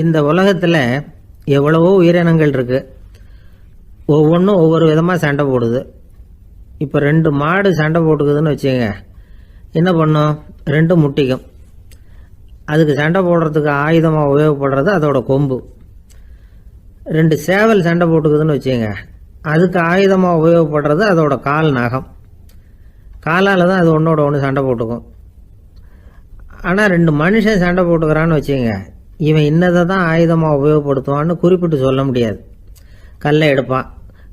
இந்த உலகத்தில் எவ்வளவோ உயிரினங்கள் இருக்குது. ஒவ்வொன்றும் ஒவ்வொரு விதமாக சண்டை போடுது. இப்போ 2 மாடு சண்டை போட்டுக்குதுன்னு வச்சுங்க, என்ன பண்ணும்? 2 முட்டிக்கும். அதுக்கு சண்டை போடுறதுக்கு ஆயுதமாக உபயோகப்படுறது அதோட கொம்பு. 2 சேவல் சண்டை போட்டுக்குதுன்னு வச்சுங்க, அதுக்கு ஆயுதமாக உபயோகப்படுறது அதோட கால் நகம். காலால் தான் அது ஒன்றோட ஒன்று சண்டை போட்டுக்கும். ஆனால் 2 மனுஷன் சண்டை போட்டுக்கிறான்னு வச்சுங்க, இவன் இன்னதை தான் ஆயுதமாக உபயோகப்படுத்துவான்னு குறிப்பிட்டு சொல்ல முடியாது. கல்லை எடுப்பான்,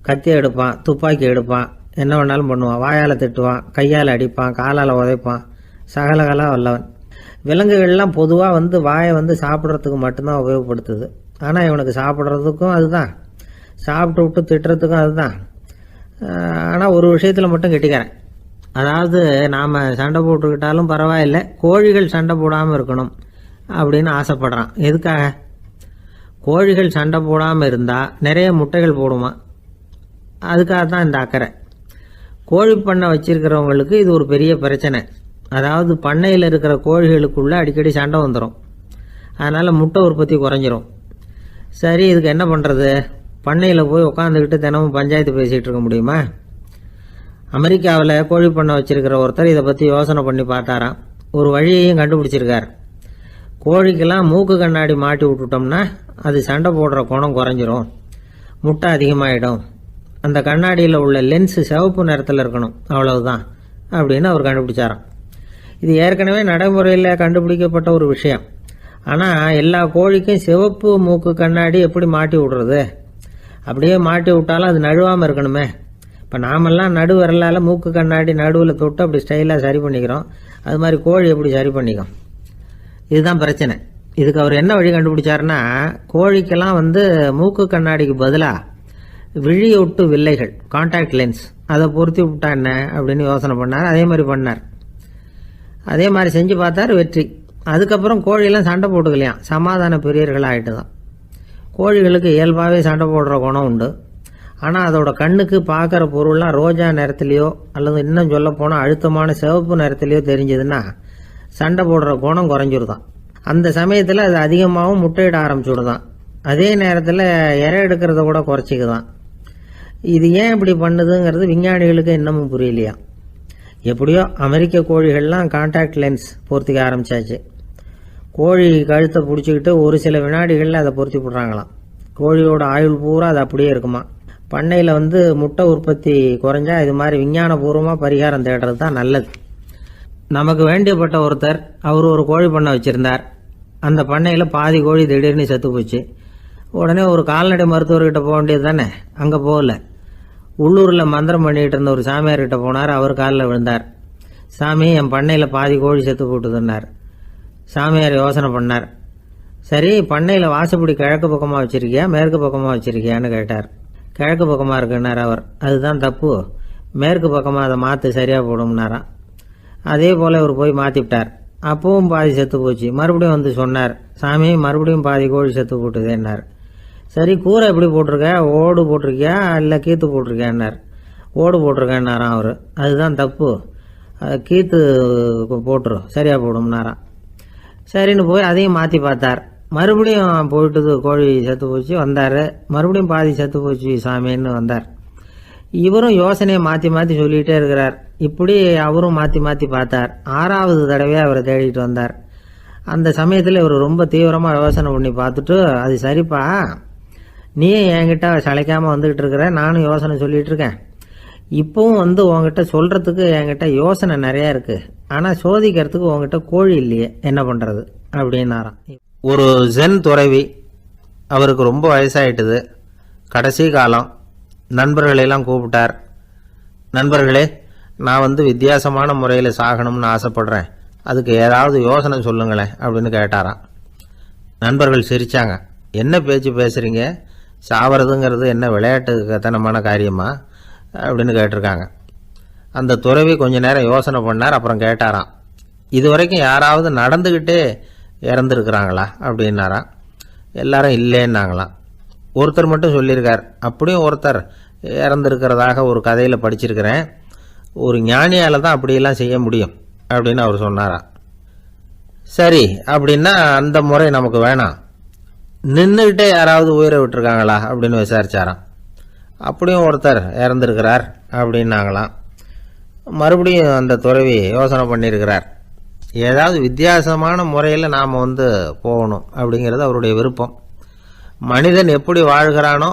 கத்தி எடுப்பான், துப்பாக்கி எடுப்பான், என்ன வேணாலும் பண்ணுவான். வாயால் திட்டுவான், கையால் அடிப்பான், காலால் உதைப்பான், சகலகலா வல்லவன். விலங்குகள்லாம் பொதுவாக வாயை சாப்பிட்றதுக்கு மட்டும்தான் உபயோகப்படுத்துது. ஆனால் இவனுக்கு சாப்பிட்றதுக்கும் அதுதான், சாப்பிட்டு விட்டு திட்டுறதுக்கும் அதுதான். ஆனால் ஒரு விஷயத்தில் மட்டும் கெட்டிக்கிறேன். அதாவது நாம் சண்டை போட்டுக்கிட்டாலும் பரவாயில்லை, கோழிகள் சண்டை போடாமல் இருக்கணும் அப்படின்னு ஆசைப்படுறான். எதுக்காக? கோழிகள் சண்டை போடாமல் இருந்தால் நிறைய முட்டைகள் போடுமா, அதுக்காக தான் இந்த அக்கறை. கோழி பண்ணை வச்சிருக்கிறவங்களுக்கு இது ஒரு பெரிய பிரச்சனை. அதாவது பண்ணையில் இருக்கிற கோழிகளுக்குள்ளே அடிக்கடி சண்டை வந்துடும். அதனால் முட்டை உற்பத்தி குறைஞ்சிரும். சரி, இதுக்கு என்ன பண்ணுறது? பண்ணையில் போய் உட்காந்துக்கிட்டு தினமும் பஞ்சாயத்து பேசிகிட்டு இருக்க முடியுமா? அமெரிக்காவில் கோழி பண்ணை வச்சிருக்கிற ஒருத்தர் இதை பற்றி யோசனை பண்ணி பார்த்தாராம். ஒரு வழியையும் கண்டுபிடிச்சிருக்கார். கோழிக்கெல்லாம் மூக்கு கண்ணாடி மாட்டி விட்டுட்டோம்னா அது சண்டை போடுற குணம் குறைஞ்சிரும், முட்டை அதிகமாகிடும். அந்த கண்ணாடியில் உள்ள லென்ஸு சிவப்பு நிறத்தில் இருக்கணும், அவ்வளவுதான் அப்படின்னு அவர் கண்டுபிடிச்சாராம். இது ஏற்கனவே நடைமுறையில் கண்டுபிடிக்கப்பட்ட ஒரு விஷயம். ஆனால் எல்லா கோழிக்கும் சிவப்பு மூக்கு கண்ணாடி எப்படி மாட்டி விடுறது? அப்படியே மாட்டி விட்டாலும் அது நழுவாமல் இருக்கணுமே. இப்போ நாமெல்லாம் நடு விரலால் மூக்கு கண்ணாடி நடுவில் தொட்டு அப்படி ஸ்டைலாக சரி பண்ணிக்கிறோம். அது மாதிரி கோழி எப்படி சரி பண்ணிக்கும்? இதுதான் பிரச்சனை. இதுக்கு அவர் என்ன வழி கண்டுபிடிச்சாருன்னா, கோழிக்கெல்லாம் மூக்கு கண்ணாடிக்கு பதிலாக விழியொட்டு வில்லைகள், கான்டாக்ட் லென்ஸ், அதை பொருத்தி விட்டா என்ன அப்படின்னு யோசனை பண்ணார். அதே மாதிரி பண்ணார். அதே மாதிரி செஞ்சு பார்த்தார், வெற்றி. அதுக்கப்புறம் கோழியெல்லாம் சண்டை போட்டுக்கலையாம், சமாதான பிரியர்கள் ஆகிட்டு தான். கோழிகளுக்கு இயல்பாகவே சண்டை போடுற குணம் உண்டு. ஆனால் அதோட கண்ணுக்கு பார்க்குற பொருள்லாம் ரோஜா நிறத்துலையோ அல்லது இன்னும் சொல்ல போனால் அழுத்தமான சிவப்பு நிறத்துலையோ தெரிஞ்சதுன்னா சண்டை போடுற குணம் குறைஞ்சிருதான். அந்த சமயத்தில் அது அதிகமாகவும் முட்டையிட ஆரம்பிச்சுடுதான். அதே நேரத்தில் இறை எடுக்கிறத கூட குறைச்சிக்குதான். இது ஏன் இப்படி பண்ணுதுங்கிறது விஞ்ஞானிகளுக்கு இன்னமும் புரியலையா. எப்படியோ அமெரிக்க கோழிகள்லாம் கான்டாக்ட் லென்ஸ் பொருத்திக்க ஆரம்பித்தாச்சு. கோழி கழுத்தை பிடிச்சிக்கிட்டு ஒரு சில வினாடிகளில் அதை பொருத்தி விட்றாங்களாம். கோழியோட ஆயுள் பூரா அது அப்படியே இருக்குமா. பண்ணையில் முட்டை உற்பத்தி குறைஞ்சா இது மாதிரி விஞ்ஞானபூர்வமாக பரிகாரம் தேடுறது தான் நல்லது. நமக்கு வேண்டியப்பட்ட ஒருத்தர், அவர் ஒரு கோழி பண்ணை வச்சுருந்தார். அந்த பண்ணையில் பாதி கோழி திடீர்னு செத்து போச்சு. உடனே ஒரு கால்நடை மருத்துவர்கிட்ட போக வேண்டியது தானே. அங்கே போகல. உள்ளூரில் மந்திரம் பண்ணிகிட்டு இருந்த ஒரு சாமியார்கிட்ட போனார். அவர் காலில் விழுந்தார். சாமி, என் பண்ணையில் பாதி கோழி செத்து போட்டுதுன்னார். சாமியார் யோசனை பண்ணார். சரி, பண்ணையில் வாசப்படி கிழக்கு பக்கமாக வச்சுருக்கியா மேற்கு பக்கமாக வச்சுருக்கியான்னு கேட்டார். கிழக்கு பக்கமாக இருக்குன்னார் அவர். அதுதான் தப்பு, மேற்கு பக்கமாக அதை மாற்று, சரியாக போடும்னாராம். அதே போல் அவர் போய் மாற்றிவிட்டார். அப்பவும் பாதி செத்து போச்சு. மறுபடியும் சொன்னார், சாமி மறுபடியும் பாதி கோழி செத்து போட்டுதேன்னார். சரி, கூரை எப்படி போட்டிருக்க? ஓடு போட்டிருக்கியா இல்லை கீத்து போட்டிருக்கியான்னார். ஓடு போட்டிருக்கேன்னாராம் அவர். அதுதான் தப்பு, கீத்து போட்டுரும், சரியாக போடும்னாராம். சரின்னு போய் அதையும் மாற்றி பார்த்தார். மறுபடியும் போயிட்டுது, கோழி செத்து போச்சு. வந்தார். மறுபடியும் பாதி செத்து போச்சு சாமின்னு வந்தார். இவரும் யோசனையை மாற்றி மாற்றி சொல்லிகிட்டே இருக்கிறார். இப்படி அவரும் மாற்றி மாற்றி பார்த்தார். 6வது தடவையாக அவரை தேடிட்டு வந்தார். அந்த சமயத்தில் இவர் ரொம்ப தீவிரமாக யோசனை பண்ணி பார்த்துட்டு, அது சரிப்பா, நீயும் என்கிட்ட சளைக்காமல் வந்துக்கிட்டு இருக்கிற, நானும் யோசனை சொல்லிகிட்டு இருக்கேன். இப்போவும் உங்ககிட்ட சொல்கிறதுக்கு என்கிட்ட யோசனை நிறையா இருக்குது. ஆனால் சோதிக்கிறதுக்கு உங்ககிட்ட கோழி இல்லையே, என்ன பண்ணுறது அப்படின்னாராம். ஒரு ஜென் துறவி, அவருக்கு ரொம்ப வயசாயிட்டுது, கடைசி காலம். நண்பர்களெல்லாம் கூப்பிட்டார். நண்பர்களே, நான் வித்தியாசமான முறையில் சாகணும்னு ஆசைப்படுறேன், அதுக்கு ஏதாவது யோசனை சொல்லுங்களேன் அப்படின்னு கேட்டாராம். நண்பர்கள் சிரித்தாங்க. என்ன பேச்சு பேசுகிறீங்க? சாவறதுங்கிறது என்ன விளையாட்டுத்தனமான காரியமா அப்படின்னு கேட்டிருக்காங்க. அந்த துறவி கொஞ்ச நேரம் யோசனை பண்ணார். அப்புறம் கேட்டாராம், இது வரைக்கும் யாராவது நடந்துக்கிட்டே இறந்துருக்குறாங்களா அப்படின்னாராம். எல்லாரும் இல்லைன்னாங்களாம். ஒருத்தர் மட்டும் சொல்லியிருக்கார். அப்படியும் ஒருத்தர் இறந்துருக்கிறதாக ஒரு கதையில் படிச்சிருக்கிறேன். ஒரு ஞானியால் தான் அப்படியெல்லாம் செய்ய முடியும் அப்படின்னு அவர் சொன்னாராம். சரி, அப்படின்னா அந்த முறை நமக்கு வேணாம். நின்றுக்கிட்டே யாராவது உயிரை விட்டுருக்காங்களா அப்படின்னு விசாரிச்சாராம். அப்படியும் ஒருத்தர் இறந்துருக்கிறார் அப்படின்னாங்களாம். மறுபடியும் அந்த துறவி யோசனை பண்ணியிருக்கிறார். ஏதாவது வித்தியாசமான முறையில் நாம் போகணும் அப்படிங்கிறது அவருடைய விருப்பம். மனிதன் எப்படி வாழ்கிறானோ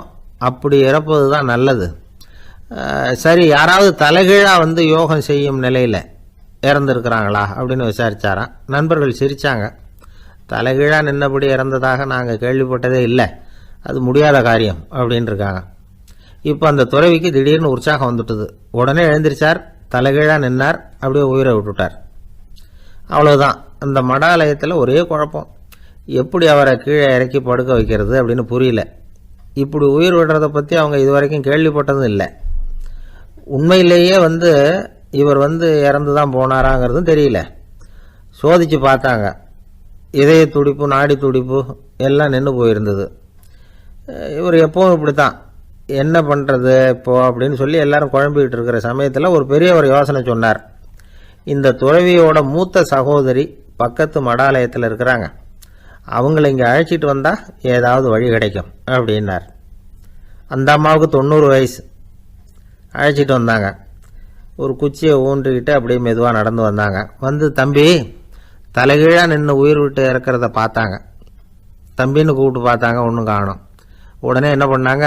அப்படி இறப்பது தான் நல்லது. சரி, யாராவது தலைகீழாக யோகம் செய்யும் நிலையில் இறந்துருக்கிறாங்களா அப்படின்னு விசாரித்தாராம். நண்பர்கள் சிரித்தாங்க. தலைகீழாக நின்னபடி இறந்ததாக நாங்கள் கேள்விப்பட்டதே இல்லை, அது முடியாத காரியம் அப்படின்னு இருக்காங்க. இப்போ அந்த துறவிக்கு திடீர்னு உற்சாகம் வந்துட்டுது. உடனே எழுந்திரிச்சார், தலைகீழாக நின்னார், அப்படியே உயிரை விட்டுட்டார். அவ்வளோதான். அந்த மடாலயத்தில் ஒரே குழப்பம். எப்படி அவரை கீழே இறக்கி படுக்க வைக்கிறது அப்படின்னு புரியல. இப்படி உயிர் விடுறதை பற்றி அவங்க இதுவரைக்கும் கேள்விப்பட்டதும் இல்லை. உண்மையிலேயே இவர் இறந்து தான் போனாராங்கிறதும் தெரியல. சோதித்து பார்த்தாங்க. இதய துடிப்பு, நாடி துடிப்பு எல்லாம் நின்று போயிருந்தது. இவர் எப்பவும் இப்படி தான், என்ன பண்ணுறது இப்போது அப்படின்னு சொல்லி எல்லாரும் குழம்பிக்கிட்டு இருக்கிற சமயத்தில் ஒரு பெரியவர் யோசனை சொன்னார். இந்த துறவியோட மூத்த சகோதரி பக்கத்து மடாலயத்தில் இருக்கிறாங்க, அவங்கள இங்கே அழைச்சிட்டு வந்தால் ஏதாவது வழி கிடைக்கும் அப்படின்னார். அந்த அம்மாவுக்கு 90 வயசு. அழைச்சிட்டு வந்தாங்க. ஒரு குச்சியை ஊன்றிக்கிட்டு அப்படியே மெதுவாக நடந்து வந்தாங்க. தம்பி, தலைகீழாக நின்று உயிர் விட்டு இறக்கிறத பார்த்தாங்க. தம்பின்னு கூப்பிட்டு பார்த்தாங்க, ஒன்றும் காணும். உடனே என்ன பண்ணாங்க,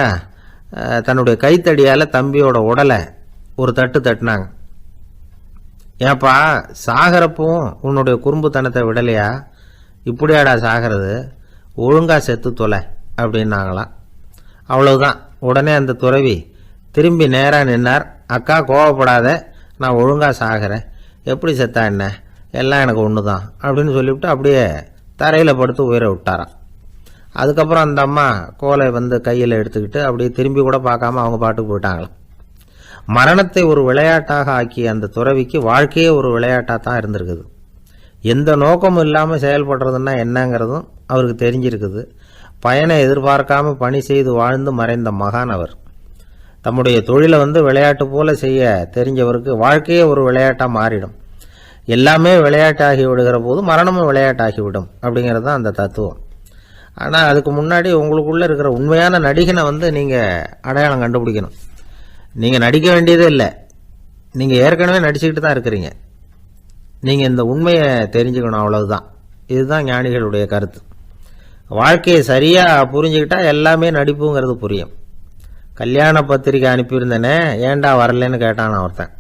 தன்னுடைய கைத்தடியால் தம்பியோட உடலை ஒரு தட்டு தட்டினாங்க. ஏப்பா, சாகிறப்பவும் உன்னுடைய குறும்புத்தனத்தை விடலையா? இப்படியாடா சாகிறது, ஒழுங்கா செத்து தொலை அப்படின்னாங்களாம். அவ்வளவுதான். உடனே அந்த துறவி திரும்பி நேராக நின்னார். அக்கா, கோவப்படாத, நான் ஒழுங்காக சாகிறேன், எப்படி செத்தா என்ன, எல்லாம் எனக்கு ஒன்று தான் அப்படின்னு சொல்லிவிட்டு அப்படியே தரையில் படுத்து உயிரை விட்டாராம். அதுக்கப்புறம் அந்த அம்மா கோலை கையில் எடுத்துக்கிட்டு அப்படியே திரும்பி கூட பார்க்காம அவங்க பாட்டுக்கு போயிட்டாங்களாம். மரணத்தை ஒரு விளையாட்டாக ஆக்கிய அந்த துறவிக்கு வாழ்க்கையே ஒரு விளையாட்டாக தான் இருந்திருக்குது. எந்த நோக்கமும் இல்லாமல் செயல்படுறதுன்னா என்னங்கிறதும் அவருக்கு தெரிஞ்சிருக்குது. பயனை எதிர்பார்க்காம பணி செய்து வாழ்ந்து மறைந்த மகான் அவர். தம்முடைய தொழிலை விளையாட்டு போல செய்ய தெரிஞ்சவருக்கு வாழ்க்கையே ஒரு விளையாட்டாக மாறிடும். எல்லாமே விளையாட்டாகி விடுகிற போது மரணமும் விளையாட்டாகிவிடும் அப்படிங்கிறது தான் அந்த தத்துவம். ஆனால் அதுக்கு முன்னாடி உங்களுக்குள்ளே இருக்கிற உண்மையான நடிகனை நீங்கள் அடையாளம் கண்டுபிடிக்கணும். நீங்கள் நடிக்க வேண்டியதே இல்லை, நீங்கள் ஏற்கனவே நடிச்சுக்கிட்டு தான் இருக்கிறீங்க. நீங்கள் இந்த உண்மையை தெரிஞ்சுக்கணும், அவ்வளவுதான். இதுதான் ஞானிகளுடைய கருத்து. வாழ்க்கையை சரியாக புரிஞ்சுக்கிட்டா எல்லாமே நடிப்புங்கிறது புரியும். கல்யாண பத்திரிக்கை அனுப்பியிருந்தேனே, ஏண்டா வரலன்னு கேட்டான் ஒருத்தன்.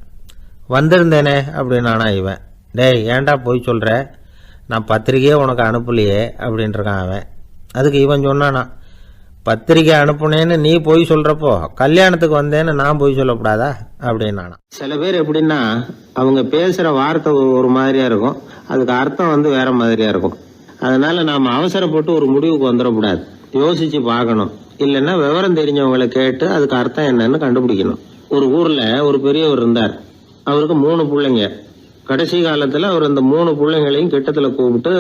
வந்திருந்தேனே அப்படின்னானா இவன். டேய், ஏண்டா போய் சொல்கிற, நான் பத்திரிக்கையே உனக்கு அனுப்பலையே அப்படின்ட்டுருக்கான் அவன். அதுக்கு இவன் சொன்னானா, பத்திரிக்கை அனுப்புனேன்னு நீ போய் சொல்கிறப்போ கல்யாணத்துக்கு வந்தேன்னு நான் போய் சொல்லக்கூடாதா அப்படின்னானா. சில பேர் எப்படின்னா, அவங்க பேசுகிற வார்த்தை ஒரு மாதிரியாக இருக்கும், அதுக்கு அர்த்தம் வேற மாதிரியாக இருக்கும். அதனால நாம் அவசரப்பட்டு ஒரு முடிவுக்கு வந்துடக்கூடாது, யோசிச்சு பார்க்கணும். இல்லைன்னா விவரம் தெரிஞ்சவங்களை கேட்டு அதுக்கு அர்த்தம் என்னன்னு கண்டுபிடிக்கணும். ஒரு ஊரில் ஒரு பெரியவர் இருந்தார். அவருக்கு 3 பிள்ளைங்க. கடைசி காலத்தில் அவர் அந்த 3 பிள்ளைங்களையும் கிட்டத்தில் கூப்பிட்டு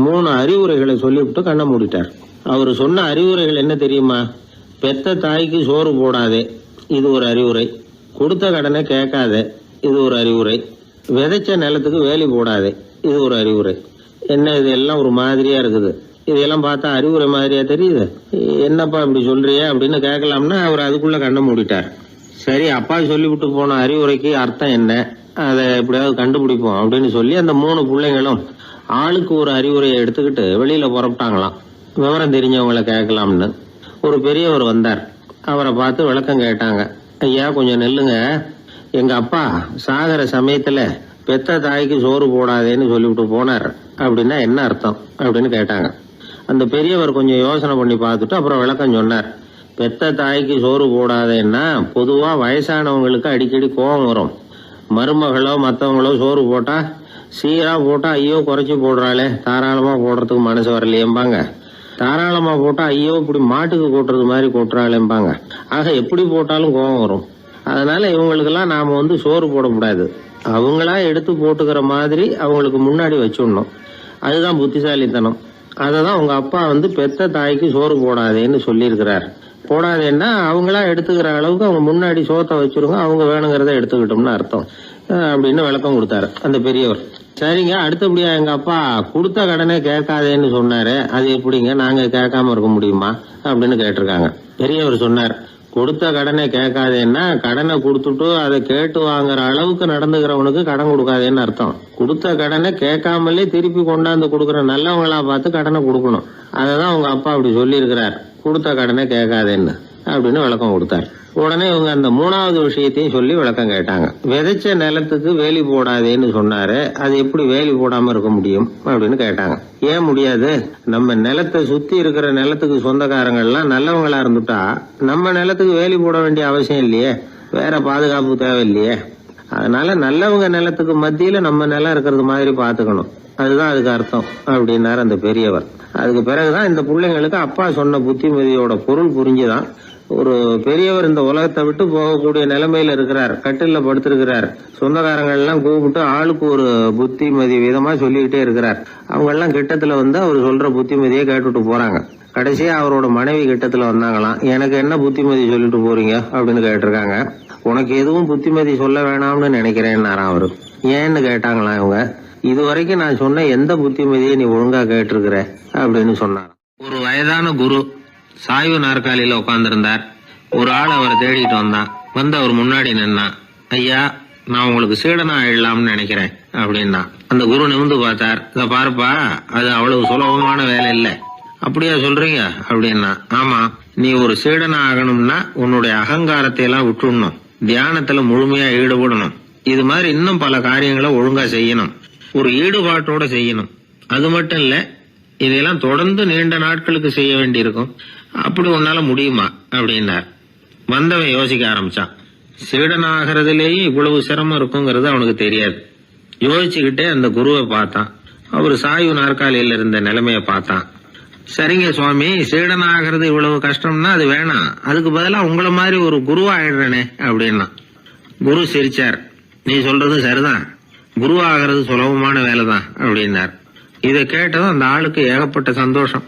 3 அறிவுரைகளை சொல்லிவிட்டு கண்ணை மூடிட்டார். அவர் சொன்ன அறிவுரைகள் என்ன தெரியுமா? பெத்த தாய்க்கு சோறு போடாதே, இது ஒரு அறிவுரை. கொடுத்த கடனை கேட்காதே, இது ஒரு அறிவுரை. விதைச்ச நிலத்துக்கு வேலி போடாதே, இது ஒரு அறிவுரை. என்ன இது எல்லாம் ஒரு மாதிரியா இருக்குது, இதெல்லாம் பார்த்தா அறிவுரை மாதிரியா தெரியுது, என்னப்பா இப்படி சொல்றிய அப்படின்னு கேட்கலாம்னா அவர் அதுக்குள்ள கண்ணை மூடிட்டார். சரி, அப்பா சொல்லிவிட்டு போன அறிவுரைக்கு அர்த்தம் என்ன, அதை எப்படியாவது கண்டுபிடிப்போம் அப்படின்னு சொல்லி அந்த 3 பிள்ளைங்களும் ஆளுக்கு ஒரு அறிவுரையை எடுத்துக்கிட்டு வெளியில புறப்பட்டாங்களாம், விவரம் தெரிஞ்சவங்களை கேட்கலாம்னு. ஒரு பெரியவர் வந்தார். அவரை பார்த்து விளக்கம் கேட்டாங்க. ஐயா, கொஞ்சம் நெல்லுங்க, எங்க அப்பா சாகர சமயத்துல பெத்த தாய்க்கு சோறு போடாதேன்னு சொல்லிவிட்டு போனார், அப்படின்னா என்ன அர்த்தம் அப்படின்னு கேட்டாங்க. அந்த பெரியவர் கொஞ்சம் யோசனை பண்ணி பார்த்துட்டு அப்புறம் விளக்கம் சொன்னார். பெத்த தாய்க்கு சோறு போடாதேன்னா பொதுவா வயசானவங்களுக்கு அடிக்கடி கோபம் வரும். மருமகளோ மற்றவங்களோ சோறு போட்டா சீரா போட்டா ஐயோ குறைச்சி போடுறாளே, தாராளமா போடுறதுக்கு மனசு வரலையேம்பாங்க. தாராளமா போட்டா ஐயோ இப்படி மாட்டுக்கு கொட்டுறது மாதிரி கொட்டுறாளேம்பாங்க. ஆக எப்படி போட்டாலும் கோபம் வரும். அதனால இவங்களுக்கெல்லாம் நாம சோறு போடக்கூடாது, அவங்களா எடுத்து போட்டுக்கிற மாதிரி அவங்களுக்கு முன்னாடி வச்சுடணும். அதுதான் புத்திசாலித்தனம். அததான் உங்க அப்பா பெத்த தாய்க்கு சோறு போடாதேன்னு சொல்லியிருக்கிறார். போடாதேன்னா அவங்களா எடுத்துக்கிற அளவுக்கு அவங்க முன்னாடி சோத்தை வச்சிருங்க, அவங்க வேணுங்கிறத எடுத்துக்கிட்டோம்னு அர்த்தம் அப்படின்னு விளக்கம் கொடுத்தாரு அந்த பெரியவர். சரிங்க, அடுத்தபடியா எங்க அப்பா கொடுத்த கடனே கேட்காதேன்னு சொன்னாரு, அது எப்படிங்க நாங்க கேட்காம இருக்க முடியுமா அப்படின்னு கேட்டிருக்காங்க. பெரியவர் சொன்னார், கொடுத்த கடனை கேட்காதேன்னா கடனை கொடுத்துட்டு அதை கேட்டு வாங்குற அளவுக்கு நடந்துக்கிறவனுக்கு கடன் கொடுக்காதேன்னு அர்த்தம். கொடுத்த கடனை கேட்காமலே திருப்பி கொண்டாந்து கொடுக்குற நல்லவங்களா பார்த்து கடனை கொடுக்கணும். அததான் உங்க அப்பா அப்படி சொல்லி இருக்கிறார், கொடுத்த கடனை கேட்காதேன்னு அப்படின்னு விளக்கம் கொடுத்தார். உடனே இவங்க அந்த மூணாவது விஷயத்தையும் சொல்லி விளக்கம் கேட்டாங்க. விதைச்ச நிலத்துக்கு வேலி போடாதேன்னு சொன்னாரு, அது எப்படி வேலி போடாம இருக்க முடியும் அப்படின்னு கேட்டாங்க. ஏன் முடியாது? நம்ம நிலத்தை சுத்தி இருக்கிற நிலத்துக்கு சொந்தக்காரங்கள்லாம் நல்லவங்களா இருந்துட்டா நம்ம நிலத்துக்கு வேலி போட வேண்டிய அவசியம் இல்லையே, வேற பாதுகாப்பு தேவையில்லையே. அதனால நல்லவங்க நிலத்துக்கு மத்தியில நம்ம நிலம் இருக்கிறது மாதிரி பாத்துக்கணும், அதுதான் அதுக்கு அர்த்தம் அப்படின்னாரு அந்த பெரியவர். அதுக்கு பிறகுதான் இந்த பிள்ளைங்களுக்கு அப்பா சொன்ன புத்திமதியோட பொருள் புரிஞ்சுதான் ஒரு பெரியவர் இந்த உலகத்தை விட்டு போகக்கூடிய நிலைமையில இருக்கிறார், கட்டில படுத்திருக்கிறார். சொந்தக்காரங்கள் எல்லாம் கூப்பிட்டு ஆளுக்கு ஒரு புத்திமதி விதமா சொல்லிக்கிட்டே இருக்கிறார். அவங்க எல்லாம் கிட்டத்துல வந்து அவர் சொல்ற புத்திமதியை கேட்டுட்டு போறாங்க. கடைசியா அவரோட மனைவி கிட்டத்துல வந்தாங்களாம். எனக்கு என்ன புத்திமதி சொல்லிட்டு போறீங்க அப்படின்னு கேட்டிருக்காங்க. உனக்கு எதுவும் புத்திமதி சொல்ல வேணாம்னு நினைக்கிறேன்னாராம் அவரு. ஏன்னு கேட்டாங்களாம் இவங்க. இது வரைக்கும் நான் சொன்ன எந்த புத்திமதியை நீ ஒழுங்கா கேட்டிருக்கிற அப்படின்னு சொன்னாராம். ஒரு வயதான குரு சாய்வு நாற்காலியில உட்கார்ந்திருந்தார். ஒரு ஆள் அவரை தேடிட்டு வந்தான். வந்து அவர் முன்னாடி நின்னான். ஐயா, நான் உங்களுக்கு சீடனா ஆயிடலாம்னு நினைக்கிறேன் அப்படின்னா. அந்த குரு நிமிந்து பார்த்தார். இத பாருப்பா, அது அவ்வளவு சுலபமான வேலை இல்ல. அப்படியா சொல்றீங்க அப்படின்னா. ஆமா, நீ ஒரு சீடனா ஆகணும்னா உன்னுடைய அகங்காரத்தை எல்லாம் விட்டுடணும், தியானத்துல முழுமையா ஈடுபடணும், இது மாதிரி இன்னும் பல காரியங்களை ஒழுங்கா செய்யணும், ஒரு ஈடுபாட்டோட செய்யணும். அது மட்டும் இல்ல, இதெல்லாம் தொடர்ந்து நீண்ட நாட்களுக்கு செய்ய வேண்டியிருக்கும். அப்படி உன்னால முடியுமா அப்படின்னார். வந்தவன் யோசிக்க ஆரம்பிச்சான். சீடனாகிறதுலேயே இவ்வளவு சிரமம் இருக்குங்கிறது அவனுக்கு தெரியாது. யோசிச்சுக்கிட்டே அந்த குருவை பார்த்தான். அவரு சாய்வு நாற்காலியில இருந்த நிலைமைய பார்த்தான். சரிங்க சுவாமி, சீடனாகிறது இவ்வளவு கஷ்டம்னா அது வேணாம், அதுக்கு பதிலா உங்களை மாதிரி ஒரு குருவா ஆயிடுறேனே அப்படின்னா. குரு சிரிச்சார். நீ சொல்றது சரிதான், குருவாகிறது சுலபமான வேலைதான் அப்படின்னார். இதை கேட்டதும் அந்த ஆளுக்கு ஏகப்பட்ட சந்தோஷம்.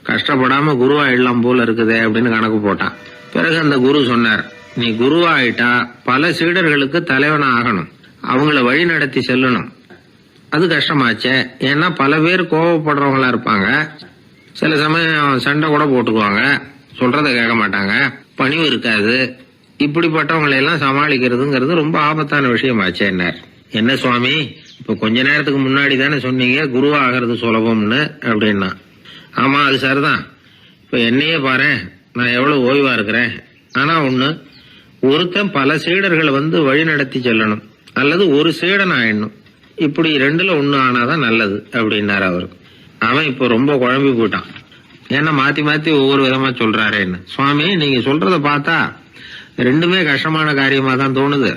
கஷ்டப்படாம குருவாயிடலாம் போல இருக்குதே அப்படின்னு கணக்கு போட்டான். பிறகு அந்த குரு சொன்னார், நீ குருவாயிட்டா பல சீடர்களுக்கு தலைவனா ஆகணும், அவங்கள வழி நடத்தி செல்லணும். அது கஷ்டமாச்சே. ஏன்னா பல பேர் கோவப்படுறவங்களா இருப்பாங்க, சில சமயம் சண்டை கூட போட்டுக்குவாங்க, சொல்றத கேட்க மாட்டாங்க, பணிவு இருக்காது. இப்படிப்பட்டவங்களை எல்லாம் சமாளிக்கிறதுங்கிறது ரொம்ப ஆபத்தான விஷயமாச்சே. என்ன சுவாமி, இப்ப கொஞ்ச நேரத்துக்கு முன்னாடி தானே சொன்னீங்க குருவா ஆகிறது சுலபம்னு அப்படின்னா. ஆமா, அது சரிதான். இப்ப என்னையே பாரு, நான் எவ்வளவு ஓய்வா இருக்கிறேன். ஆனா ஒண்ணு, ஒருத்தன் பல சீடர்களை வந்து வழி நடத்தி செல்லணும், அல்லது ஒரு சீடன் ஆயிடணும். இப்படி ரெண்டுல ஒண்ணு ஆனாதான் நல்லது அப்படின்னாரு அவரு. அவன் இப்ப ரொம்ப குழம்பி போயிட்டான். ஏன்னா மாத்தி மாத்தி ஒவ்வொரு விதமா சொல்றாருன்னு. சுவாமி, நீங்க சொல்றத பார்த்தா ரெண்டுமே கஷ்டமான காரியமா தான் தோணுது.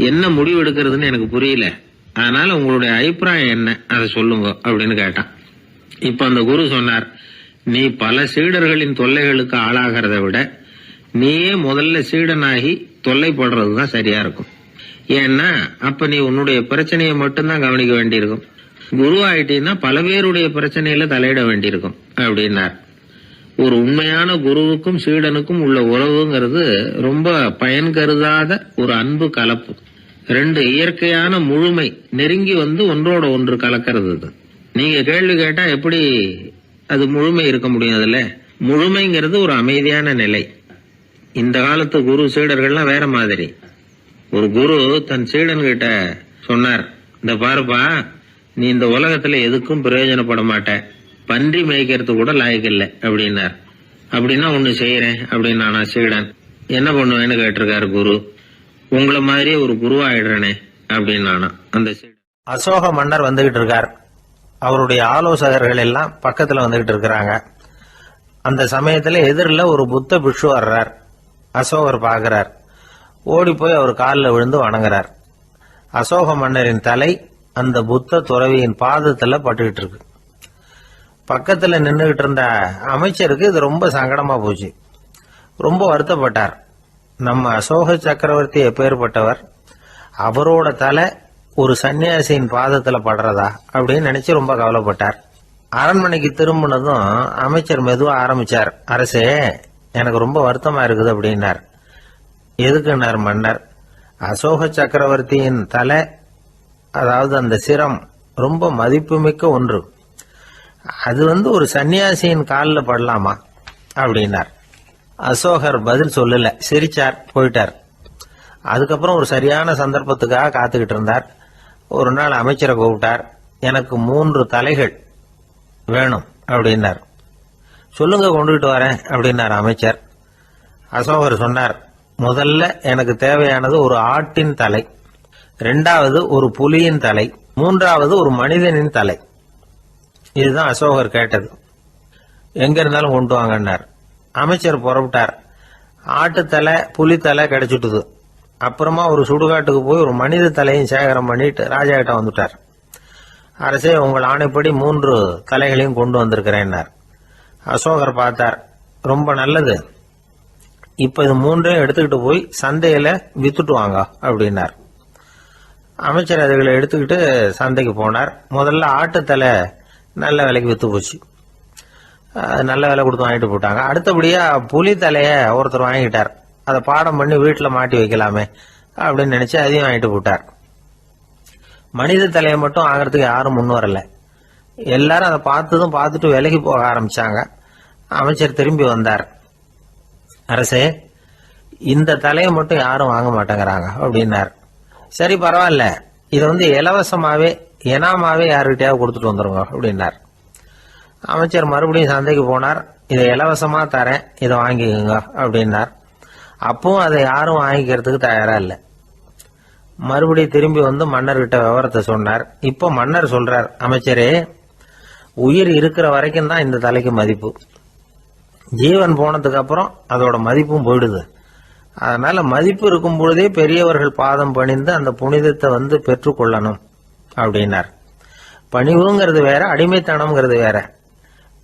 என்ன முடிவு எடுக்கிறதுன்னு எனக்கு புரியல. அதனால உங்களுடைய அபிப்பிராயம் என்ன, அதை சொல்லுங்க அப்படின்னு கேட்டான். இப்ப அந்த குரு சொன்னார், நீ பல சீடர்களின் தொல்லைகளுக்கு ஆளாகிறத விட நீயே முதல்ல சீடனாகி தொல்லைப்படுறதுதான் சரியா இருக்கும். ஏன்னா அப்ப நீ உன்னுடைய பிரச்சனையை மட்டும்தான் கவனிக்க வேண்டியிருக்கும். குரு ஆயிட்டீன்னா பல பேருடைய பிரச்சனையில தலையிட வேண்டியிருக்கும் அப்படின்னார். ஒரு உண்மையான குருவுக்கும் சீடனுக்கும் உள்ள உறவுங்கிறது ரொம்ப பயன் கருதாத ஒரு அன்பு கலப்பு. ரெண்டு இயற்கையான முழுமை நெருங்கி வந்து ஒன்றோட ஒன்று கலக்கிறது. நீங்க கேள்வி கேட்டா எப்படி அது முழுமை இருக்க முடியும்? அதுல முழுமைங்கிறது ஒரு அமைதியான நிலை. இந்த காலத்து குரு சீடர்கள்லாம் வேற மாதிரி. ஒரு குரு தன் சீடன் கிட்ட சொன்னார், இந்த பாருப்பா, நீ இந்த உலகத்துல எதுக்கும் பிரயோஜனப்பட மாட்ட, பன்றி மேய்க்கிறது கூட லாயக்கில்லை அப்படின்னார். அப்படின்னா ஒண்ணு செய்யறேன் அப்படின்னா சீடன். என்ன பண்ணுவேன்னு கேட்டிருக்காரு குரு. உங்களை மாதிரியே ஒரு குருவாயிடுறனே அப்படின்னானா அந்த சீடன். அசோக மன்னர் வந்துகிட்டு இருக்கார். அவருடைய ஆலோசகர்கள் எல்லாம் பக்கத்துல வந்துகிட்டு இருக்கிறாங்க. அந்த சமயத்துல எதிரில் ஒரு புத்த பிக்ஷு வர்றார். அசோகர் பாக்குறார். ஓடி போய் அவர் காலில் விழுந்து வணங்குறார். அசோக மன்னரின் தலை அந்த புத்த துறவியின் பாதத்துல பட்டுக்கிட்டு இருக்கு. பக்கத்துல நின்றுகிட்டு இருந்த அமைச்சருக்கு இது ரொம்ப சங்கடமா போச்சு. ரொம்ப வருத்தப்பட்டார். நம்ம அசோக சக்கரவர்த்தி எப்பேற்பட்டவர், அவரோட தலை ஒரு சன்னியாசியின் பாதத்துல படுறதா அப்படின்னு நினைச்சு ரொம்ப கவலைப்பட்டார். அரண்மனைக்கு திரும்பினதும் அமைச்சர் மெதுவா ஆரம்பிச்சார். அரசே, எனக்கு ரொம்ப வருத்தமா இருக்குது அப்படின்னார். எதுக்குன்னார் மன்னர். அசோக சக்கரவர்த்தியின் தலை, அதாவது அந்த சிரம் ரொம்ப மதிப்புமிக்க ஒன்று. அது ஒரு சன்னியாசியின் காலில் படலாமா அப்படின்னார். அசோகர் பதில் சொல்லல, சிரிச்சார், போயிட்டார். அதுக்கப்புறம் ஒரு சரியான சந்தர்ப்பத்துக்காக காத்துக்கிட்டு இருந்தார். ஒரு நாள் அமைச்சரை கூப்பிட்டார். எனக்கு 3 தலைகள் வேணும் அப்படின்னார். சொல்லுங்க, கொண்டுகிட்டு வரேன் அப்படின்னார் அமைச்சர். அசோகர் சொன்னார், முதல்ல எனக்கு தேவையானது ஒரு ஆட்டின் தலை, 2வது ஒரு புலியின் தலை, 3வது ஒரு மனிதனின் தலை. இதுதான் அசோகர் கேட்டது. எங்க இருந்தாலும் கொண்டு வாங்கன்னார். அமைச்சர் புறப்பட்டார். ஆட்டுத்தலை புலித்தலை கிடைச்சிட்டுது. அப்புறமா ஒரு சுடுகாட்டுக்கு போய் ஒரு மனித தலையும் சேகரம் பண்ணிட்டு ராஜா கிட்ட வந்துட்டார். அரசே, உங்கள் ஆணைப்படி 3 தலைகளையும் கொண்டு வந்திருக்கிறேன்னார். அசோகர் பார்த்தார். ரொம்ப நல்லது, இப்ப இது 3ஐயும் எடுத்துக்கிட்டு போய் சந்தையில வித்துட்டு வாங்க அப்படின்னார். அமைச்சர் அதுகளை எடுத்துக்கிட்டு சந்தைக்கு போனார். முதல்ல ஆட்டுத்தலை நல்ல விலைக்கு வித்து போச்சு. நல்ல விலை கொடுத்து வாங்கிட்டு போட்டாங்க. அடுத்தபடியா புலி தலைய ஒருத்தர் வாங்கிட்டார். அதை பாடம் பண்ணி வீட்டில் மாட்டி வைக்கலாமே அப்படின்னு நினைச்சு அதையும் வாங்கிட்டு போட்டார். மனித தலையை மட்டும் வாங்கறதுக்கு யாரும் முன் வரல. எல்லாரும் அதை பார்த்துட்டு விலைக்கு போக ஆரம்பிச்சாங்க. அமைச்சர் திரும்பி வந்தார். அரசே, இந்த தலையை மட்டும் யாரும் வாங்க மாட்டேங்கிறாங்க அப்படின்னார். சரி, பரவாயில்ல, இதை இலவசமாவே இனாமாவே யாருக்கிட்டையாவது கொடுத்துட்டு வந்துருங்க அப்படின்னார். அமைச்சர் மறுபடியும் சந்தைக்கு போனார். இதை இலவசமா தரேன், இதை வாங்கிக்கோங்க அப்படின்னார். அப்பவும் அதை யாரும் வாங்கிக்கிறதுக்கு தயாரா இல்லை. மறுபடியும் திரும்பி மன்னர்கிட்ட விவரத்தை சொன்னார். இப்போ மன்னர் சொல்றார், அமைச்சரே, உயிர் இருக்கிற வரைக்கும் தான் இந்த தலைக்கு மதிப்பு. ஜீவன் போனதுக்கு அப்புறம் அதோட மதிப்பும் போயிடுது. அதனால மதிப்பு இருக்கும் பொழுதே பெரியவர்கள் பாதம் பணிந்து அந்த புனிதத்தை பெற்றுக்கொள்ளணும் அப்படின்னார். பணிவுங்கிறது வேற, அடிமைத்தனம்ங்கிறது வேற.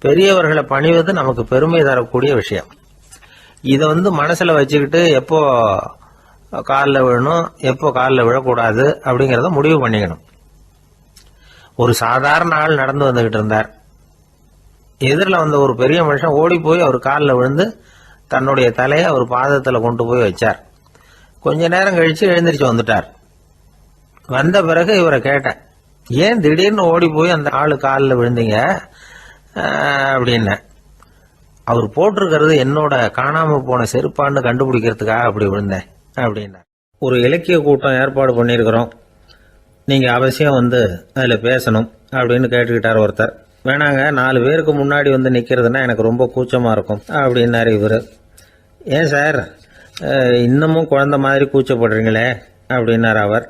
பெரியவர்களை பணிவது நமக்கு பெருமை தரக்கூடிய விஷயம். இதை மனசுல வச்சுக்கிட்டு எப்போ காலில் விழணும், எப்போ காலில் விழக்கூடாது அப்படிங்கறத முடிவு பண்ணிக்கணும். ஒரு சாதாரண ஆள் நடந்து வந்துகிட்டு இருந்தார். எதிரில் வந்த ஒரு பெரிய மனுஷன் ஓடி போய் அவர் காலில் விழுந்து தன்னுடைய தலையை அவர் பாதத்தில் கொண்டு போய் வச்சார். கொஞ்ச நேரம் கழிச்சு எழுந்திரிச்சு வந்துட்டார். வந்த பிறகு இவரை கேட்டேன், ஏன் திடீர்னு ஓடி போய் அந்த ஆளு காலில் விழுந்தீங்க அப்படின்னு. அவர் போட்டிருக்கிறது என்னோட காணாம போன செருப்பான்னு கண்டுபிடிக்கிறதுக்காக அப்படி விழுந்தேன் அப்படின்னார். ஒரு இலக்கிய கூட்டம் ஏற்பாடு பண்ணியிருக்கிறோம், நீங்க அவசியம் அதில் பேசணும் அப்படின்னு கேட்டுக்கிட்டார் ஒருத்தர். வேணாங்க, 4 பேருக்கு முன்னாடி நிக்கிறதுனா எனக்கு ரொம்ப கூச்சமா இருக்கும் அப்படின்னாரு இவரு. ஏன் சார், இன்னமும் குழந்தை மாதிரி கூச்சப்படுறீங்களே அப்படின்னார் அவர்.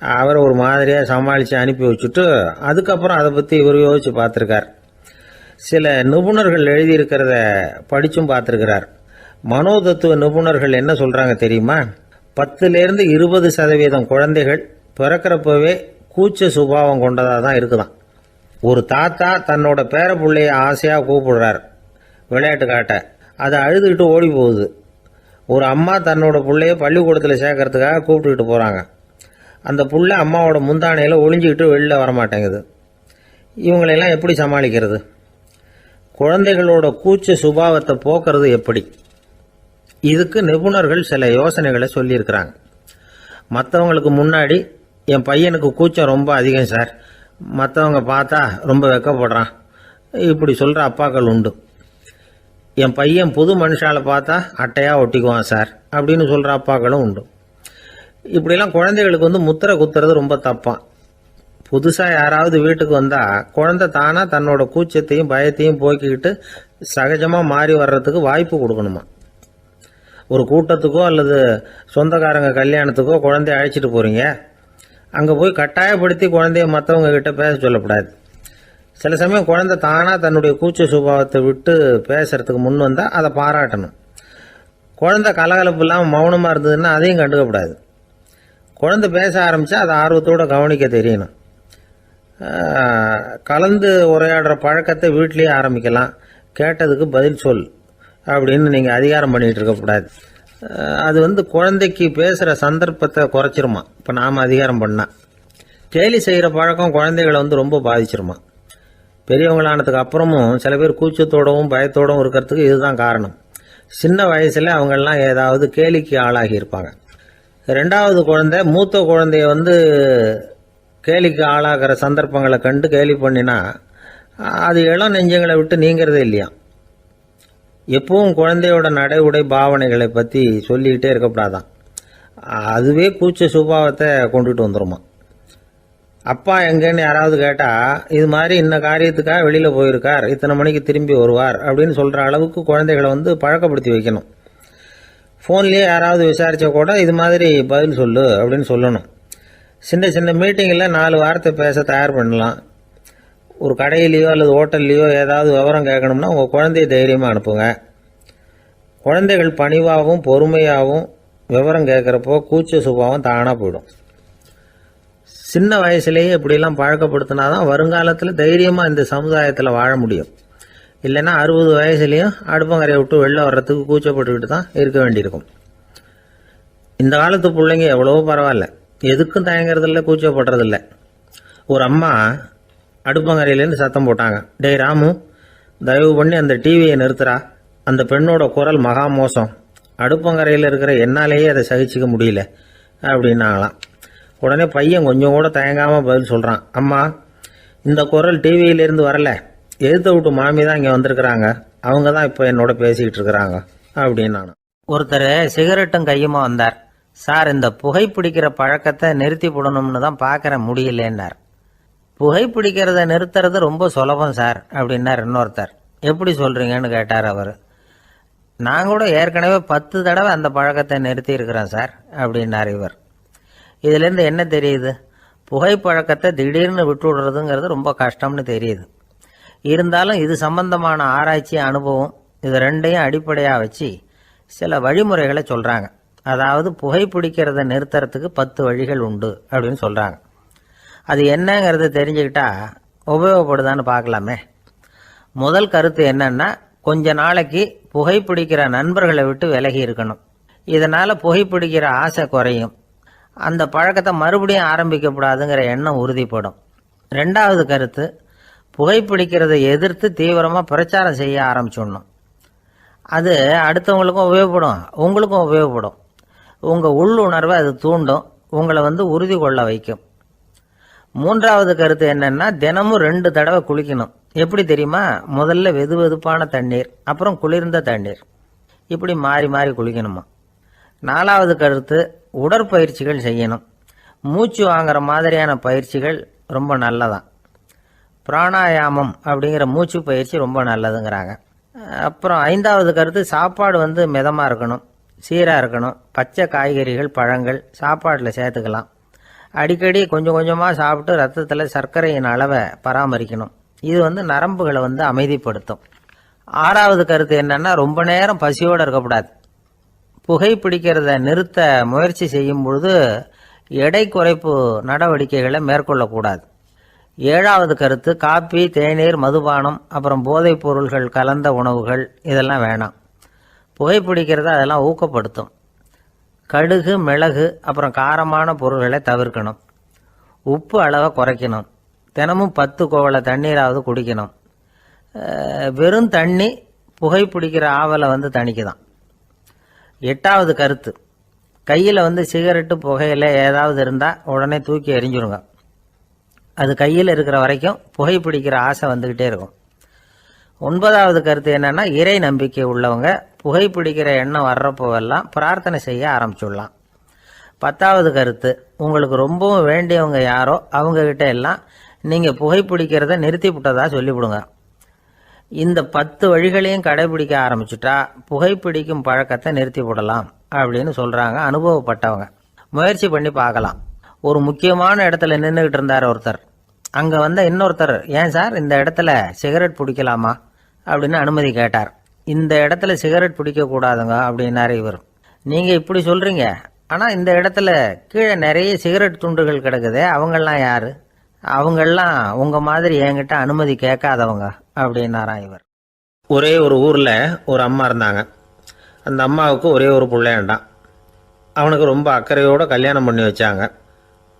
அவரை ஒரு மாதிரியாக சமாளித்து அனுப்பி வச்சுட்டு அதுக்கப்புறம் அதை பற்றி இவர் யோசிச்சு பார்த்துருக்கார். சில நிபுணர்கள் எழுதியிருக்கிறத படிச்சும் பார்த்துருக்கிறார். மனோதத்துவ நிபுணர்கள் என்ன சொல்கிறாங்க தெரியுமா? 10லேருந்து 20% குழந்தைகள் பிறக்கிறப்பவே கூச்ச சுபாவம் கொண்டதாக தான் இருக்குதான். ஒரு தாத்தா தன்னோட பேர பிள்ளைய ஆசையாக கூப்பிடுறார் விளையாட்டு காட்ட, அதை அழுதுகிட்டு ஓடி போகுது. ஒரு அம்மா தன்னோட பிள்ளைய பள்ளிக்கூடத்தில் சேர்க்கறதுக்காக கூப்பிட்டுக்கிட்டு போகிறாங்க. அந்த புள்ள அம்மாவோட முந்தானையில் ஒளிஞ்சிக்கிட்டு வெளில வரமாட்டேங்குது. இவங்களெல்லாம் எப்படி சமாளிக்கிறது? குழந்தைகளோட கூச்ச சுபாவத்தை போக்குறது எப்படி? இதுக்கு நிபுணர்கள் சில யோசனைகளை சொல்லியிருக்கிறாங்க. மற்றவங்களுக்கு முன்னாடி என் பையனுக்கு கூச்சம் ரொம்ப அதிகம் சார், மற்றவங்க பார்த்தா ரொம்ப வெக்கப்படுறான், இப்படி சொல்கிற அப்பாக்கள் உண்டு. என் பையன் புது மனுஷால பார்த்தா அட்டையாக ஒட்டிக்குவான் சார் அப்படின்னு சொல்கிற அப்பாக்களும் உண்டு. இப்படிலாம் குழந்தைகளுக்கு முத்திரை குத்துறது ரொம்ப தப்பான். புதுசாக யாராவது வீட்டுக்கு வந்தால் குழந்தை தானாக தன்னோட கூச்சத்தையும் பயத்தையும் போக்கிக்கிட்டு சகஜமாக மாறி வர்றதுக்கு வாய்ப்பு கொடுக்கணுமா. ஒரு கூட்டத்துக்கோ அல்லது சொந்தக்காரங்க கல்யாணத்துக்கோ குழந்தைய அழைச்சிட்டு போகிறீங்க, அங்கே போய் கட்டாயப்படுத்தி குழந்தைய மற்றவங்க கிட்ட பேச சொல்லக்கூடாது. சில சமயம் குழந்தை தானாக தன்னுடைய கூச்ச சுபாவத்தை விட்டு பேசுறதுக்கு முன் வந்தால் அதை பாராட்டணும். குழந்தை கலகலப்பு இல்லாமல் மௌனமாக இருந்ததுன்னா அதையும் கண்டுக்கக்கூடாது. குழந்தை பேச ஆரம்பித்தா அதை ஆர்வத்தோடு கவனிக்க தெரியணும். கலந்து உரையாடுற பழக்கத்தை வீட்லேயே ஆரம்பிக்கலாம். கேட்டதுக்கு பதில் சொல் அப்படின்னு நீங்கள் அதிகாரம் பண்ணிகிட்டு இருக்கக்கூடாது. அது குழந்தைக்கு பேசுகிற சந்தர்ப்பத்தை குறைச்சிருமா. இப்போ நாம் அதிகாரம் பண்ணால் கேலி செய்கிற பழக்கம் குழந்தைகளை ரொம்ப பாதிச்சிருமா. பெரியவங்களானதுக்கு அப்புறமும் சில பேர் கூச்சத்தோடவும் பயத்தோடவும் இருக்கிறதுக்கு இதுதான் காரணம். சின்ன வயசில் அவங்கெல்லாம் ஏதாவது கேலிக்கு ஆளாகி இருப்பாங்க. 2வது குழந்தை மூத்த குழந்தைய கேலிக்கு ஆளாகிற சந்தர்ப்பங்களை கண்டு கேலி பண்ணினா அது இளம் நெஞ்சங்களை விட்டு நீங்கிறதே இல்லையா. எப்பவும் குழந்தையோட நடை உடை பாவனைகளை பற்றி சொல்லிக்கிட்டே இருக்கக்கூடாதான். அதுவே கூச்ச சுபாவத்தை கொண்டுட்டு வந்துடுமா. அப்பா எங்கேன்னு யாராவது கேட்டால் இது மாதிரி இந்த காரியத்துக்காக வெளியில் போயிருக்கார், இத்தனை மணிக்கு திரும்பி வருவார் அப்படின்னு சொல்கிற அளவுக்கு குழந்தைகளை பழக்கப்படுத்தி வைக்கணும். ஃபோன்லேயே யாராவது விசாரித்தா கூட இது மாதிரி பதில் சொல்லு அப்படின்னு சொல்லணும். சின்ன சின்ன மீட்டிங்கில் 4 வார்த்தை பேச தயார் பண்ணலாம். ஒரு கடையிலையோ அல்லது ஹோட்டல்லையோ ஏதாவது விவரம் கேட்கணும்னா உங்கள் குழந்தைய தைரியமாக அனுப்புங்க. குழந்தைகள் பணிவாகவும் பொறுமையாகவும் விவரம் கேட்குறப்போ கூச்ச சுபாவம் தானாக போயிடும். சின்ன வயசுலேயே இப்படிலாம் பழக்கப்படுத்தினா தான் வருங்காலத்தில் தைரியமாக இந்த சமுதாயத்தில் வாழ முடியும். இல்லைன்னா 60 வயசுலேயும் அடுப்பங்கரையை விட்டு வெளில வர்றதுக்கு கூச்சப்பட்டுக்கிட்டு தான் இருக்க வேண்டியிருக்கும். இந்த காலத்து பிள்ளைங்க எவ்வளவோ பரவாயில்ல, எதுக்கும் தயங்குறதில்ல, கூச்சப்படுறதில்ல. ஒரு அம்மா அடுப்பங்கரையிலேருந்து சத்தம் போட்டாங்க, டேய் ராமு, தயவு பண்ணி அந்த டிவியை நிறுத்துறா, அந்த பெண்ணோட குரல் மகா மோசம், அடுப்பங்கரையில் இருக்கிற என்னாலேயே அதை சகிச்சிக்க முடியல அப்படின்னாங்களாம். உடனே பையன் கொஞ்சம் கூட தயங்காமல் பதில் சொல்கிறான், அம்மா இந்த குரல் டிவியிலேருந்து வரல, எதிர்த்த விட்டு மாமி தான் இங்கே வந்திருக்கிறாங்க, அவங்க தான் இப்போ என்னோட பேசிக்கிட்டு இருக்கிறாங்க அப்படின்னு நான். ஒருத்தர் சிகரெட்டும் கையுமா வந்தார். சார், இந்த புகைப்பிடிக்கிற பழக்கத்தை நிறுத்தி போடணும்னு தான் பார்க்குறேன், முடியலன்னார். புகைப்பிடிக்கிறத நிறுத்துறது ரொம்ப சுலபம் சார் அப்படின்னார் இன்னொருத்தர். எப்படி சொல்கிறீங்கன்னு கேட்டார் அவர். நான் கூட ஏற்கனவே 10 தடவை அந்த பழக்கத்தை நிறுத்தி இருக்கிறேன் சார் அப்படின்னார் இவர். இதுலேருந்து என்ன தெரியுது? புகைப்பழக்கத்தை திடீர்னு விட்டு விடுறதுங்கிறது ரொம்ப கஷ்டம்னு தெரியுது. இருந்தாலும் இது சம்பந்தமான ஆராய்ச்சி, அனுபவம், இது ரெண்டையும் அடிப்படையாக வச்சு சில வழிமுறைகளை சொல்கிறாங்க. அதாவது புகைப்பிடிக்கிறத நிறுத்துறதுக்கு 10 வழிகள் உண்டு அப்படின்னு சொல்கிறாங்க. அது என்னங்கிறத தெரிஞ்சுக்கிட்டா உபயோகப்படுதான்னு பார்க்கலாமே. முதல் கருத்து என்னன்னா, கொஞ்ச நாளைக்கு புகைப்பிடிக்கிற நண்பர்களை விட்டு விலகி இருக்கணும். இதனால் புகைப்பிடிக்கிற ஆசை குறையும். அந்த பழக்கத்தை மறுபடியும் ஆரம்பிக்கப்படாதுங்கிற எண்ணம் உறுதிப்படும். 2வது கருத்து, புகைப்பிடிக்கிறதை எதிர்த்து தீவிரமாக பிரச்சாரம் செய்ய ஆரம்பிச்சிடணும். அது அடுத்தவங்களுக்கும் உபயோகப்படும், உங்களுக்கும் உபயோகப்படும். உங்கள் உள்ளுணர்வை அது தூண்டும், உங்களை உறுதி கொள்ள வைக்கும். 3வது கருத்து என்னன்னா, தினமும் 2 தடவை குளிக்கணும். எப்படி தெரியுமா? முதல்ல வெது வெதுப்பான தண்ணீர், அப்புறம் குளிர்ந்த தண்ணீர், இப்படி மாறி மாறி குளிக்கணுமா. 4வது கருத்து, உடற்பயிற்சிகள் செய்யணும். மூச்சு வாங்குற மாதிரியான பயிற்சிகள் ரொம்ப நல்லதான். பிராணாயாமம் அப்படிங்கிற மூச்சு பயிற்சி ரொம்ப நல்லதுங்கிறாங்க. அப்புறம் 5வது கருத்து, சாப்பாடு மிதமாக இருக்கணும், சீராக இருக்கணும். பச்சை காய்கறிகள், பழங்கள் சாப்பாட்டில் சேர்த்துக்கலாம். அடிக்கடி கொஞ்சம் கொஞ்சமாக சாப்பிட்டு ரத்தத்தில் சர்க்கரையின் அளவை பராமரிக்கணும். இது நரம்புகளை அமைதிப்படுத்தும். 6வது கருத்து என்னன்னா, ரொம்ப நேரம் பசியோடு இருக்கக்கூடாது. புகைப்பிடிக்கிறத நிறுத்த முயற்சி செய்யும் பொழுது எடை குறைப்பு நடவடிக்கைகளை மேற்கொள்ளக்கூடாது. 7வது கருத்து, காப்பி, தேநீர், மதுபானம், அப்புறம் போதைப் பொருள்கள் கலந்த உணவுகள் இதெல்லாம் வேணாம். புகைப்பிடிக்கிறத அதெல்லாம் ஊக்கப்படுத்தும். கடுகு, மிளகு, அப்புறம் காரமான பொருள்களை தவிர்க்கணும். உப்பு அளவை குறைக்கணும். தினமும் 10 குவளை தண்ணீராவது குடிக்கணும். வெறும் தண்ணி புகைப்பிடிக்கிற ஆவலை தணிக்குதான். 8வது கருத்து, கையில் சிகரெட்டு, புகையில ஏதாவது இருந்தால் உடனே தூக்கி எறிஞ்சிருங்க. அது கையில் இருக்கிற வரைக்கும் புகைப்பிடிக்கிற ஆசை வந்துக்கிட்டே இருக்கும். 9வது கருத்து என்னன்னா, இறை நம்பிக்கை உள்ளவங்க புகைப்பிடிக்கிற எண்ணம் வர்றப்போவெல்லாம் பிரார்த்தனை செய்ய ஆரம்பிச்சுடலாம். 10வது கருத்து, உங்களுக்கு ரொம்பவும் வேண்டியவங்க யாரோ அவங்கக்கிட்ட எல்லாம் நீங்கள் புகைப்பிடிக்கிறத நிறுத்தி விட்டதா சொல்லிவிடுங்க. இந்த 10 வழிகளையும் கடைபிடிக்க ஆரம்பிச்சுட்டா புகைப்பிடிக்கும் பழக்கத்தை நிறுத்தி விடலாம் அப்படின்னு சொல்கிறாங்க அனுபவப்பட்டவங்க. முயற்சி பண்ணி பார்க்கலாம். ஒரு முக்கியமான இடத்துல நின்றுக்கிட்டு இருந்தார் ஒருத்தர். அங்கே இன்னொருத்தர், ஏன் சார் இந்த இடத்துல சிகரெட் பிடிக்கலாமா அப்படின்னு அனுமதி கேட்டார். இந்த இடத்துல சிகரெட் பிடிக்கக்கூடாதுங்க அப்படின்னாரு இவர். நீங்கள் இப்படி சொல்கிறீங்க, ஆனால் இந்த இடத்துல கீழே நிறைய சிகரெட் துண்டுகள் கிடக்குதே, அவங்கெல்லாம் யார்? அவங்கெல்லாம் உங்கள் மாதிரி என்கிட்ட அனுமதி கேட்காதவங்க அப்படின்னாராம் இவர். ஒரே ஒரு ஊரில் ஒரு அம்மா இருந்தாங்க. அந்த அம்மாவுக்கு ஒரே ஒரு பிள்ளையாண்டான். அவனுக்கு ரொம்ப அக்கறையோடு கல்யாணம் பண்ணி வச்சாங்க.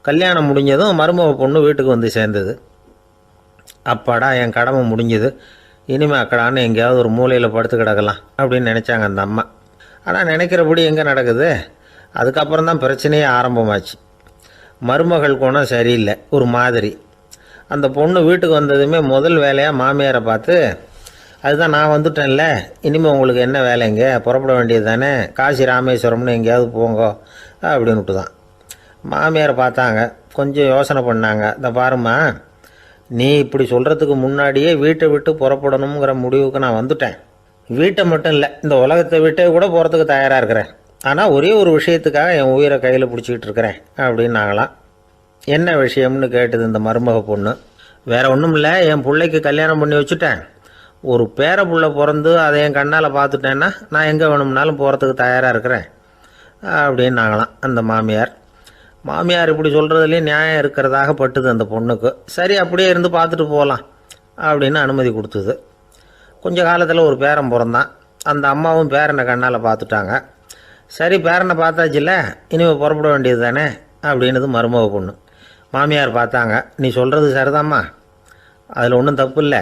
கல்யாணம் முடிஞ்சதும் மருமக பொண்ணு வீட்டுக்கு சேர்ந்தது. அப்பாடா, என் கடமை முடிஞ்சது, இனிமேல் அக்கடான்னு எங்கேயாவது ஒரு மூலையில் படுத்து கிடக்கலாம் அப்படின்னு நினச்சாங்க அந்த அம்மா. ஆனால் நினைக்கிறபடி எங்கே நடக்குது? அதுக்கப்புறம் தான் பிரச்சனையே ஆரம்பமாச்சு. மருமகள் குணம் சரியில்லை, ஒரு மாதிரி. அந்த பொண்ணு வீட்டுக்கு வந்ததுமே முதல் வேலையாக மாமியாரை பார்த்து, அதுதான் நான் வந்துட்டேன்ல, இனிமேல் உங்களுக்கு என்ன வேலைங்க, புறப்பட வேண்டியது தானே, காசி ராமேஸ்வரம்னு எங்கேயாவது போங்கோ அப்படின்னுட்டு தான். மாமியாரை பார்த்தாங்க, கொஞ்சம் யோசனை பண்ணாங்க. இந்த பாருமா, நீ இப்படி சொல்கிறதுக்கு முன்னாடியே வீட்டை விட்டு புறப்படணுங்கிற முடிவுக்கு நான் வந்துட்டேன். வீட்டை மட்டும் இல்லை, இந்த உலகத்தை விட்டே கூட போகிறதுக்கு தயாராக இருக்கிறேன். ஆனால் ஒரே ஒரு விஷயத்துக்காக என் உயிரை கையில் பிடிச்சிக்கிட்டு இருக்கிறேன் அப்படின்னாங்களாம். என்ன விஷயம்னு கேட்டது இந்த மருமக பொண்ணு. வேற ஒன்றும் இல்லை, என் பிள்ளைக்கு கல்யாணம் பண்ணி வச்சுட்டேன். ஒரு பேர புள்ள பிறந்து அதை என் கண்ணால் பார்த்துட்டேன்னா நான் எங்கே வேணும்னாலும் போகிறதுக்கு தயாராக இருக்கிறேன் அப்படின்னாங்களாம் அந்த மாமியார். மாமியார் இப்படி சொல்கிறதுலேயும் நியாயம் இருக்கிறதாக பட்டுது அந்த பொண்ணுக்கு. சரி, அப்படியே இருந்து பார்த்துட்டு போகலாம் அப்படின்னு அனுமதி கொடுத்தது. கொஞ்ச காலத்தில் ஒரு பேரன் பிறந்தான். அந்த அம்மாவும் பேரனை கண்ணால் பார்த்துட்டாங்க. சரி, பேரனை பார்த்தாச்சுல்ல, இனிமேல் புறப்பட வேண்டியது தானே அப்படின்னது மருமக பொண்ணு. மாமியார் பார்த்தாங்க, நீ சொல்கிறது சரிதாம்மா, அதில் ஒன்றும் தப்பு இல்லை.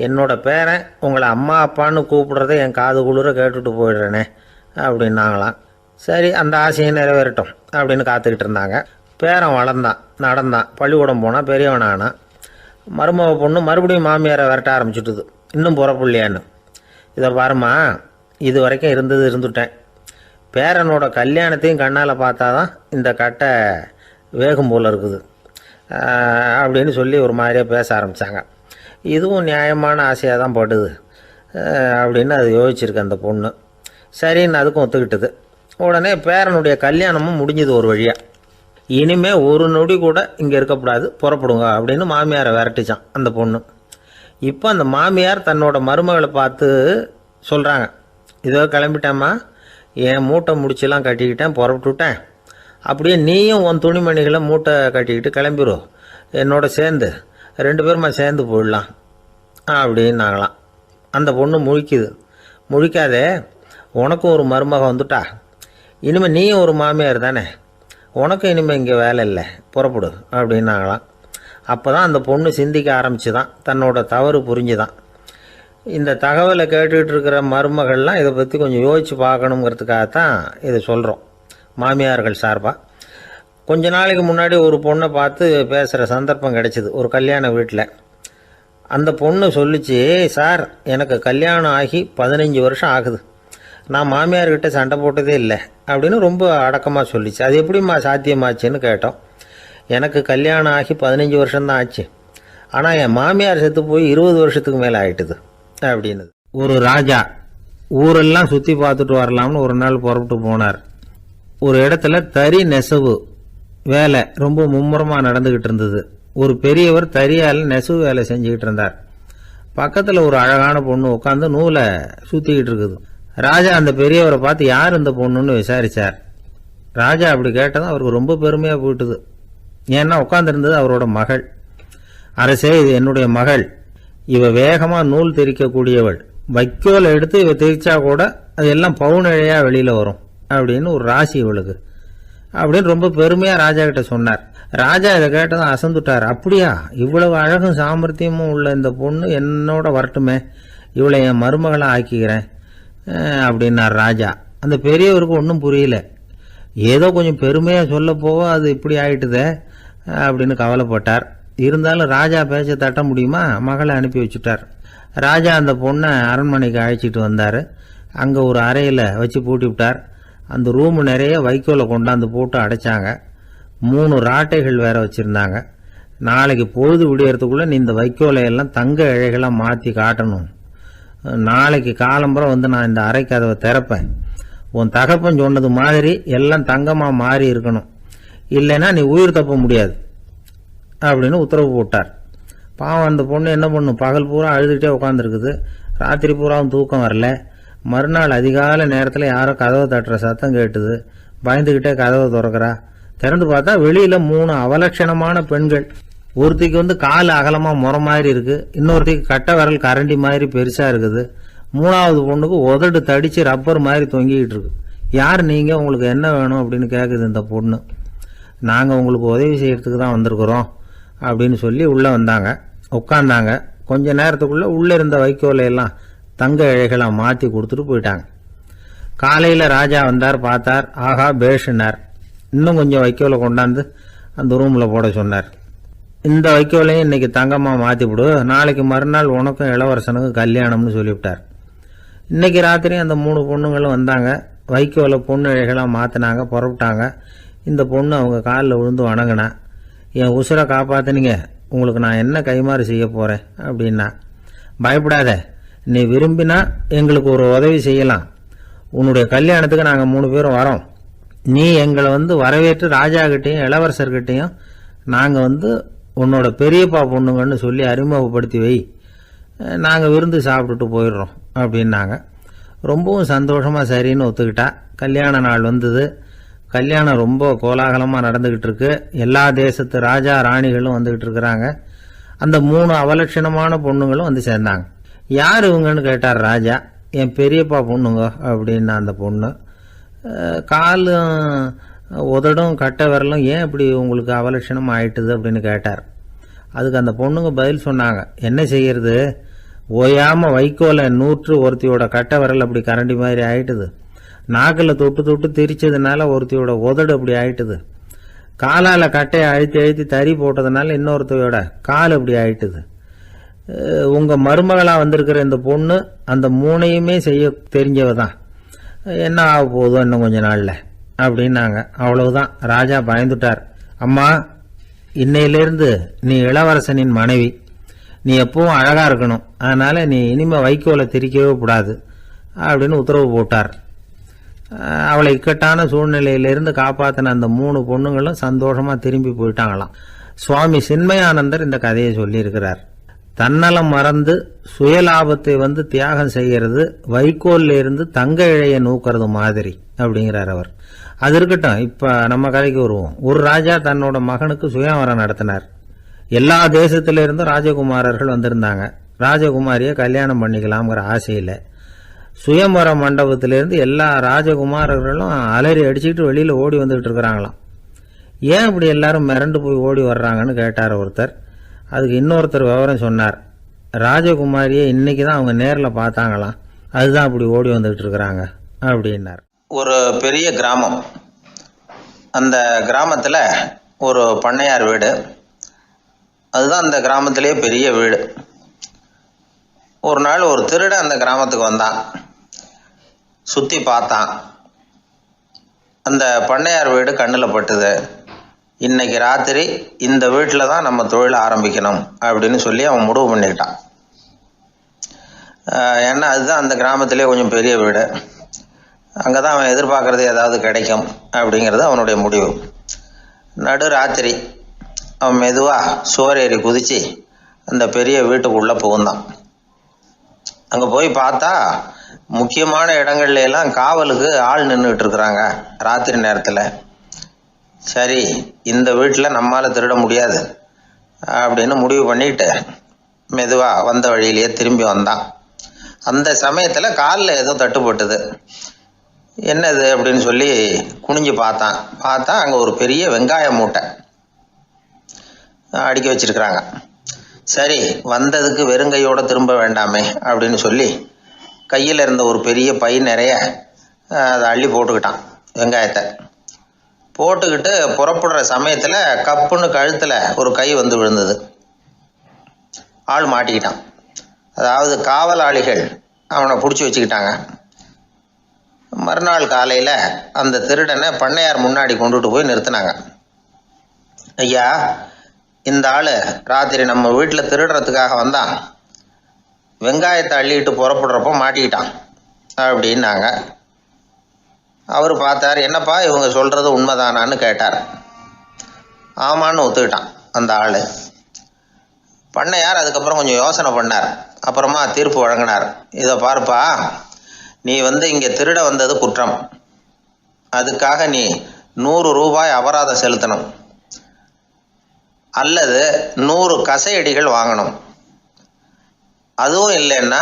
என்னோட பேரன் உங்களை அம்மா அப்பான்னு கூப்பிடுறத என் காது குளிர கேட்டுட்டு போயிடுறேனே அப்படின்னாங்களாம். சரி, அந்த ஆசையை நிறைவேறட்டும் அப்படின்னு காத்துக்கிட்டு இருந்தாங்க. பேரன் வளர்ந்தான், நடந்தான், பள்ளிக்கூடம் போனால், பெரியவனானான். மருமக பொண்ணு மறுபடியும் மாமியாரை விரட்ட ஆரம்பிச்சுட்டுது, இன்னும் புறப்படலையான்னு. இதை பாருமா, இது வரைக்கும் இருந்துட்டேன். பேரனோட கல்யாணத்தையும் கண்ணால் பார்த்தா தான் இந்த கட்டை வேகும் போல் இருக்குது அப்படின்னு சொல்லி ஒரு மாதிரியாக பேச ஆரம்பித்தாங்க. இதுவும் நியாயமான ஆசையாக தான் படுது அப்படின்னு அது யோசிச்சிருக்கு அந்த பொண்ணு. சரின்னு அதுக்கும் ஒத்துக்கிட்டது. உடனே பேரனுடைய கல்யாணமும் முடிஞ்சது ஒரு வழியாக. இனிமேல் ஒரு நொடி கூட இங்கே இருக்கக்கூடாது, புறப்படுங்க அப்படின்னு மாமியாரை விரட்டிச்சான் அந்த பொண்ணு. இப்போ அந்த மாமியார் தன்னோட மருமகளை பார்த்து சொல்கிறாங்க, இதோ கிளம்பிட்டேம்மா, என் மூட்டை முடிச்செல்லாம் கட்டிக்கிட்டேன், புறப்பட்டுவிட்டேன். அப்படியே நீயும் உன் துணிமணிகளை மூட்டை கட்டிக்கிட்டு கிளம்பிடும், என்னோட சேர்ந்து 2 பேருமா சேர்ந்து போயிடலாம் அப்படின்னாங்களாம். அந்த பொண்ணு முழிக்குது. முழிக்காதே, உனக்கும் ஒரு மருமக வந்துட்டா, இனிமேல் நீயும் ஒரு மாமியார் தானே, உனக்கும் இனிமேல் இங்கே வேலை இல்லை, புறப்படு அப்படின்னாங்களாம். அப்போ தான் அந்த பொண்ணு சிந்திக்க ஆரம்பிச்சுதான், தன்னோட தவறு புரிஞ்சுதான். இந்த தகவலை கேட்டுக்கிட்டு இருக்கிற மருமகள்லாம் இதை பற்றி கொஞ்சம் யோசித்து பார்க்கணுங்கிறதுக்காகத்தான் இதை சொல்கிறோம் மாமியார்கள் சார்பாக. கொஞ்ச நாளைக்கு முன்னாடி ஒரு பொண்ணை பார்த்து பேசுகிற சந்தர்ப்பம் கிடைச்சிது ஒரு கல்யாண வீட்டில். அந்த பொண்ணு சொல்லிச்சு, சார் எனக்கு கல்யாணம் ஆகி 15 வருஷம் ஆகுது, நான் மாமியார்கிட்ட சண்டை போட்டதே இல்லை அப்படின்னு ரொம்ப அடக்கமாக சொல்லிச்சு. அது எப்படிம்மா சாத்தியமாச்சுன்னு கேட்டோம். எனக்கு கல்யாணம் ஆகி 15 வருஷம்தான் ஆச்சு, ஆனால் என் மாமியார் செத்து போய் 20 வருஷத்துக்கு மேலே ஆயிட்டுது அப்படின்னு. ஒரு ராஜா ஊரெல்லாம் சுற்றி பார்த்துட்டு வரலாம்னு ஒரு நாள் புறப்பட்டு போனார். ஒரு இடத்துல தறி நெசவு வேலை ரொம்ப மும்முரமாக நடந்துக்கிட்டு இருந்தது. ஒரு பெரியவர் தறியால் நெசவு வேலை செஞ்சுக்கிட்டு இருந்தார். பக்கத்தில் ஒரு அழகான பொண்ணு உட்காந்து நூலை சுற்றிக்கிட்டு இருக்குது. ராஜா அந்த பெரியவரை பார்த்து யார் இந்த பொண்ணுன்னு விசாரித்தார். ராஜா அப்படி கேட்டதும் அவருக்கு ரொம்ப பெருமையாக போயிட்டுது. ஏன்னா உட்காந்துருந்தது அவரோட மகள். அரசே, இது என்னுடைய மகள், இவ வேகமாக நூல் திரிக்கக்கூடியவள், வைக்கோல் எடுத்து இவ திரிச்சா கூட அது எல்லாம் பவுனிழையாக வெளியில் வரும் அப்படின்னு ஒரு ராசி இவளுக்கு அப்படின்னு ரொம்ப பெருமையாக ராஜா கிட்ட சொன்னார். ராஜா இதை கேட்டதும் அசந்துட்டார். அப்படியா, இவ்வளவு அழகும் சாமர்த்தியமும் உள்ள இந்த பொண்ணு என்னோட வரட்டுமே, இவளை என் மருமகளை ஆக்கிக்கிறேன் அப்படின்னார் ராஜா. அந்த பெரியவருக்கு ஒன்றும் புரியல. ஏதோ கொஞ்சம் பெருமையாக சொல்ல போக அது இப்படி ஆயிட்டுதே அப்படின்னு கவலைப்பட்டார். இருந்தாலும் ராஜா பேச்ச தட்ட முடியுமா, மகளை அனுப்பி வச்சுட்டார். ராஜா அந்த பொண்ணை அரண்மனைக்கு அழைச்சிட்டு வந்தார். அங்கே ஒரு அறையில் வச்சு பூட்டி விட்டார். அந்த ரூமு நிறைய வைக்கோலை கொண்டாந்து போட்டு அடைச்சாங்க. 3 ராட்டைகள் வேற வச்சுருந்தாங்க. நாளைக்கு பொழுது விடியறதுக்குள்ளே நீ இந்த வைக்கோலையெல்லாம் தங்க இழைகளாக மாற்றி காட்டணும். நாளைக்கு காலம்பரம் வந்து நான் இந்த அறை கதவை திறப்பேன். உன் தகப்பன் சொன்னது மாதிரி எல்லாம் தங்கமாக மாறி இருக்கணும், இல்லைன்னா நீ உயிர் தப்ப முடியாது அப்படின்னு உத்தரவு போட்டார். பாவம் அந்த பொண்ணு என்ன பண்ணும், பகல் பூரா அழுதுகிட்டே உட்காந்துருக்குது. ராத்திரி பூராவும் தூக்கம் வரல. மறுநாள் அதிகாலை நேரத்தில் யாரோ கதவை தட்டுற சத்தம் கேட்டுது. பயந்துக்கிட்டே கதவை திறக்கிறா. திறந்து பார்த்தா வெளியில் 3 அவலட்சணமான பெண்கள். ஒருத்திக்கு வந்து கால் அகலமாக முறை மாதிரி இருக்குது, இன்னொருத்திக்கு கட்டை விரல் கரண்டி மாதிரி பெருசாக இருக்குது, 3வது பொண்ணுக்கு உதடு தடித்து ரப்பர் மாதிரி தொங்கிக்கிட்டு இருக்கு. யார் நீங்கள், உங்களுக்கு என்ன வேணும் அப்படின்னு கேட்குது இந்த பொண்ணு. நாங்கள் உங்களுக்கு உதவி செய்கிறதுக்கு தான் வந்திருக்கிறோம் அப்படின்னு சொல்லி உள்ளே வந்தாங்க, உட்காந்தாங்க. கொஞ்ச நேரத்துக்குள்ளே உள்ளே இருந்த வைக்கோலையெல்லாம் தங்க இழைகளாக மாற்றி கொடுத்துட்டு போயிட்டாங்க. காலையில் ராஜா வந்தார், பார்த்தார். ஆஹா பேஷுனார். இன்னும் கொஞ்சம் வைக்கோலை கொண்டாந்து அந்த ரூமில் போட சொன்னார். இந்த வைக்கோலையும் இன்னைக்கு தங்கமாக மாற்றிவிடு, நாளைக்கு மறுநாள் உனக்கும் இளவரசனுக்கும் கல்யாணம்னு சொல்லிவிட்டார். இன்னைக்கு ராத்திரி அந்த 3 பொண்ணுங்களும் வந்தாங்க. வைக்கோலை பொண்ணு இழைகளாக மாற்றினாங்க, புறப்பட்டாங்க. இந்த பொண்ணு அவங்க காலில் விழுந்து வணங்கினா, என் உசுரை காப்பாற்றினீங்க, உங்களுக்கு நான் என்ன கைமாறு செய்ய போகிறேன் அப்படின்னா. பயப்படாத, நீ விரும்பினா எங்களுக்கு ஒரு உதவி செய்யலாம். உன்னுடைய கல்யாணத்துக்கு நாங்கள் 3 பேரும் வரோம். நீ எங்களை வரவேற்று ராஜாக்கிட்டையும் இளவரசர்கிட்டையும் நாங்கள் உன்னோட பெரியப்பா பொண்ணுங்கன்னு சொல்லி அறிமுகப்படுத்தி வை, நாங்கள் விருந்து சாப்பிட்டுட்டு போயிடுறோம் அப்படின்னாங்க. ரொம்பவும் சந்தோஷமாக சரின்னு ஒத்துக்கிட்டா. கல்யாண நாள் வந்தது. கல்யாணம் ரொம்ப கோலாகலமாக நடந்துக்கிட்டு இருக்கு. எல்லா தேசத்து ராஜா ராணிகளும் வந்துக்கிட்டு இருக்கிறாங்க. அந்த 3 அவலட்சணமான பொண்ணுங்களும் சேர்ந்தாங்க. யார் இவங்கன்னு கேட்டார் ராஜா. என் பெரியப்பா பொண்ணுங்க அப்படின்னா அந்த பொண்ணு. காலும் உதடும் கட்டை விரலும் ஏன் இப்படி உங்களுக்கு அவலட்சணம் ஆயிட்டுது அப்படின்னு கேட்டார். அதுக்கு அந்த பொண்ணுங்க பதில் சொன்னாங்க. என்ன செய்யறது, ஓயாமல் வைக்கோலை நூற்று ஒருத்தியோட கட்டை விரல் அப்படி கரண்டி மாதிரி ஆயிட்டுது. நாக்கில் தொட்டு தொட்டு திரிச்சதுனால ஒருத்தியோட உதடு அப்படி ஆயிட்டுது. காலால் கட்டையை அழுத்தி அழுத்தி தறி போட்டதுனால இன்னொருத்தையோட கால் அப்படி ஆயிட்டுது. உங்கள் மருமகளாக வந்திருக்கிற இந்த பொண்ணு அந்த 3ஐயுமே செய்ய தெரிஞ்சவ தான். என்ன ஆக போகுதோ இன்னும் கொஞ்ச நாளில் அப்படின்னாங்க. அவ்வளவுதான். ராஜா பயந்துட்டார். அம்மா, இன்னையிலேருந்து நீ இளவரசனின் மனைவி. நீ எப்பவும் அழகாக இருக்கணும். அதனால் நீ இனிமேல் வைக்கோலை திரிக்கவே கூடாது அப்படின்னு உத்தரவு போட்டார். அவளை இக்கட்டான சூழ்நிலையிலிருந்து காப்பாற்றின அந்த 3 பொண்ணுங்களும் சந்தோஷமாக திரும்பி போயிட்டாங்களாம். சுவாமி சின்மயானந்தர் இந்த கதையை சொல்லியிருக்கிறார். தன்னலம் மறந்து சுயலாபத்தை தியாகம் செய்கிறது வைக்கோல்ல இருந்து தங்க இழைய நூக்கிறது மாதிரி அப்படிங்கிறார் அவர். அது இருக்கட்டும், இப்போ நம்ம கதைக்கு வருவோம். ஒரு ராஜா தன்னோட மகனுக்கு சுயவரம் நடத்தினார். எல்லா தேசத்திலிருந்தும் ராஜகுமாரர்கள் வந்திருந்தாங்க. ராஜகுமாரியை கல்யாணம் பண்ணிக்கலாம்ங்கிற ஆசையில் சுயம்பர மண்டபத்திலிருந்து எல்லா ராஜகுமாரர்களும் அலறி அடிச்சுக்கிட்டு வெளியில் ஓடி வந்துகிட்டு இருக்கிறாங்களாம். ஏன் இப்படி எல்லாரும் மிரண்டு போய் ஓடி வர்றாங்கன்னு கேட்டார் ஒருத்தர். அதுக்கு இன்னொருத்தர் விவரம் சொன்னார். ராஜகுமாரியை இன்னைக்கு தான் அவங்க நேரில் பார்த்தாங்களாம், அதுதான் அப்படி ஓடி வந்துகிட்டு இருக்கிறாங்க அப்படின்னார். ஒரு பெரிய கிராமம். அந்த கிராமத்தில் ஒரு பண்ணையார் வீடு. அதுதான் அந்த கிராமத்திலே பெரிய வீடு. ஒரு நாள் ஒரு திருடன் அந்த கிராமத்துக்கு வந்தான். சுற்றி பார்த்தான். அந்த பண்ணையார் வீடு கண்ணில் பட்டுது. இன்னைக்கு ராத்திரி இந்த வீட்டில் தான் நம்ம தொழிலை ஆரம்பிக்கணும் அப்படின்னு சொல்லி அவன் முடிவு பண்ணிக்கிட்டான். ஏன்னா அதுதான் அந்த கிராமத்திலே கொஞ்சம் பெரிய வீடு. அங்கே தான் அவன் எதிர்பார்க்கறது ஏதாவது கிடைக்கும் அப்படிங்கிறது அவனுடைய முடிவு. நடு ராத்திரி அவன் மெதுவாக சுவரேறி குதித்து அந்த பெரிய வீட்டுக்குள்ளே புகுந்தான். அங்கே போய் பார்த்தா முக்கியமான இடங்கள்ல எல்லாம் காவலுக்கு ஆள் நின்றுட்டு இருக்கிறாங்க ராத்திரி நேரத்தில். சரி, இந்த வீட்டில் நம்மால் திருட முடியாது அப்படின்னு முடிவு பண்ணிட்டு மெதுவாக வந்த வழியிலேயே திரும்பி வந்தான். அந்த சமயத்தில் காலில் ஏதோ தட்டுப்பட்டுது. என்னது அப்படின்னு சொல்லி குனிஞ்சு பார்த்தா அங்கே ஒரு பெரிய வெங்காய மூட்டை அடுக்கி வச்சிருக்கிறாங்க. சரி, வந்ததுக்கு வெறுங்கையோடு திரும்ப வேண்டாமே அப்படின்னு சொல்லி கையில் இருந்த ஒரு பெரிய பை நிறைய அதை அள்ளி போட்டுக்கிட்டான். வெங்காயத்தை போட்டுக்கிட்டு புறப்படுற சமயத்தில் கப்புன்னு கழுத்தில் ஒரு கை விழுந்தது. ஆள் மாட்டிக்கிட்டான். அதாவது காவலாளிகள் அவனை பிடிச்சி வச்சுக்கிட்டாங்க. மறுநாள் காலையில் அந்த திருடனை பண்ணையார் முன்னாடி கொண்டுட்டு போய் நிறுத்தினாங்க. ஐயா, இந்த ஆள் ராத்திரி நம்ம வீட்டில் திருடுறதுக்காக வந்தான். வெங்காயத்தை அள்ளிட்டு புறப்படுறப்போ மாட்டிக்கிட்டான் அப்படின்னாங்க. அவர் பார்த்தார். என்னப்பா இவங்க சொல்கிறது உண்மைதானான்னு கேட்டார். ஆமான்னு ஒத்துக்கிட்டான் அந்த ஆள். பண்ணையார் அதுக்கப்புறம் கொஞ்சம் யோசனை பண்ணார். அப்புறமா தீர்ப்பு வழங்கினார். இதை பார்ப்பா, நீ இங்கே திருட வந்தது குற்றம். அதுக்காக நீ 100 ரூபாய் அபராதம் செலுத்தணும், அல்லது 100 கசையடிகள் வாங்கணும். அதுவும் இல்லைன்னா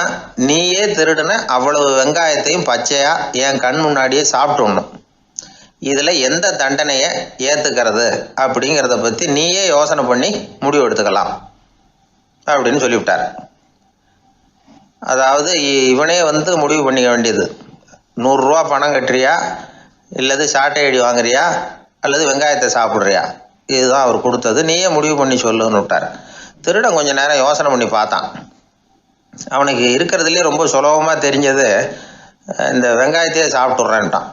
நீயே திருடுன அவ்வளவு வெங்காயத்தையும் பச்சையா என் கண் முன்னாடியே சாப்பிட்டுடணும். இதில் எந்த தண்டனையை ஏற்றுக்கிறது அப்படிங்கிறத பற்றி நீயே யோசனை பண்ணி முடிவு எடுத்துக்கலாம் அப்படின்னு சொல்லிவிட்டார். அதாவது இவனே முடிவு பண்ணிக்க வேண்டியது. 100 ரூபா பணம் கட்டுறியா, இல்லது சாட்டை அடி வாங்குறியா, அல்லது வெங்காயத்தை சாப்பிட்றியா, இதுதான் அவர் கொடுத்தது, நீயே முடிவு பண்ணி சொல்லுன்னு விட்டார். திருடன் கொஞ்ச நேரம் யோசனை பண்ணி பார்த்தான். அவனுக்கு இருக்கிறதுலே ரொம்ப சுலபமாக தெரிஞ்சது இந்த வெங்காயத்தையே சாப்பிட்டுட்றேன்ட்டான்.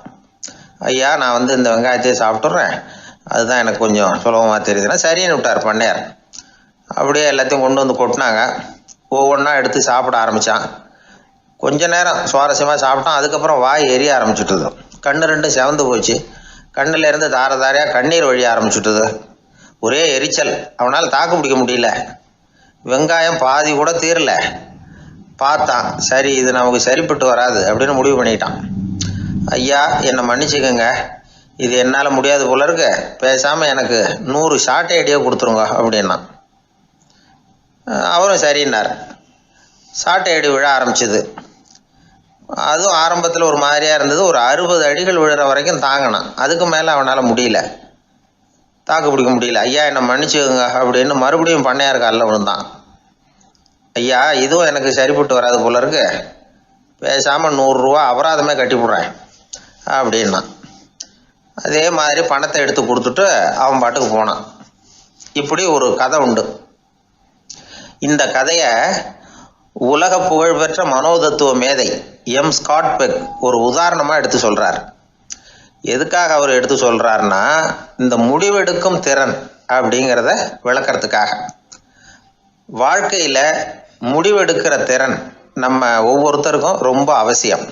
ஐயா, நான் வந்து இந்த வெங்காயத்தையே சாப்பிட்டுட்றேன், அதுதான் எனக்கு கொஞ்சம் சுலபமாக தெரியுதுன்னா சரின்னு விட்டார் பண்ணையார். அப்படியே எல்லாத்தையும் கொண்டு வந்து கொட்டினாங்க. ஒவ்வொன்றா எடுத்து சாப்பிட ஆரம்பித்தான். கொஞ்ச நேரம் சுவாரஸ்யமாக சாப்பிட்டான். அதுக்கப்புறம் வாய் எரிய ஆரம்பிச்சுட்டுது. கண்ணு ரெண்டும் செவந்து போச்சு. கண்ணில் இருந்து தார தாரையாக கண்ணீர் வழிய ஆரம்பிச்சுட்டுது. ஒரே எரிச்சல். அவனால் தாக்கு பிடிக்க முடியல. வெங்காயம் பாதி கூட தீரல. பார்த்தான், சரி இது நமக்கு சரிப்பட்டு வராது அப்படின்னு முடிவு பண்ணிட்டான். ஐயா, என்னை மன்னிச்சுக்கோங்க, இது என்னால் முடியாது போல இருக்கு, பேசாமல் எனக்கு 100 ஷார்ட் ஐடியா கொடுத்துருங்க அப்படின்னா. அவரும் சரின்னார். ஷார்ட் ஐடி விழ ஆரம்பிச்சுது. அதுவும் ஆரம்பத்தில் ஒரு மாதிரியாக இருந்தது. ஒரு 60 அடிகள் விழுற வரைக்கும் தாங்கினான். அதுக்கு மேலே அவனால் முடியல, தாக்கு பிடிக்க முடியல. ஐயா, என்னை மன்னிச்சுக்கோங்க அப்படின்னு மறுபடியும் பண்ணையார் காலில் விழுந்தான். ஐயா, இதுவும் எனக்கு சரிப்பட்டு வராது போல இருக்கு, பேசாமல் 100 ரூபா அபராதமே கட்டிவிடுறேன் அப்படின்னா. அதே மாதிரி பணத்தை எடுத்து கொடுத்துட்டு அவன் பாட்டுக்கு போனான். இப்படி ஒரு கதை உண்டு. இந்த கதையை உலக புகழ்பெற்ற மனோதத்துவ மேதை எம் ஸ்காட் பெக் ஒரு உதாரணமாக எடுத்து சொல்கிறார். எதுக்காக அவர் எடுத்து சொல்கிறாருன்னா, இந்த முடிவெடுக்கும் திறன் அப்படிங்கிறத விளக்கறதுக்காக. வாழ்க்கையில் முடிவெடுக்கிற திறன் நம்ம ஒவ்வொருத்தருக்கும் ரொம்ப அவசியம்.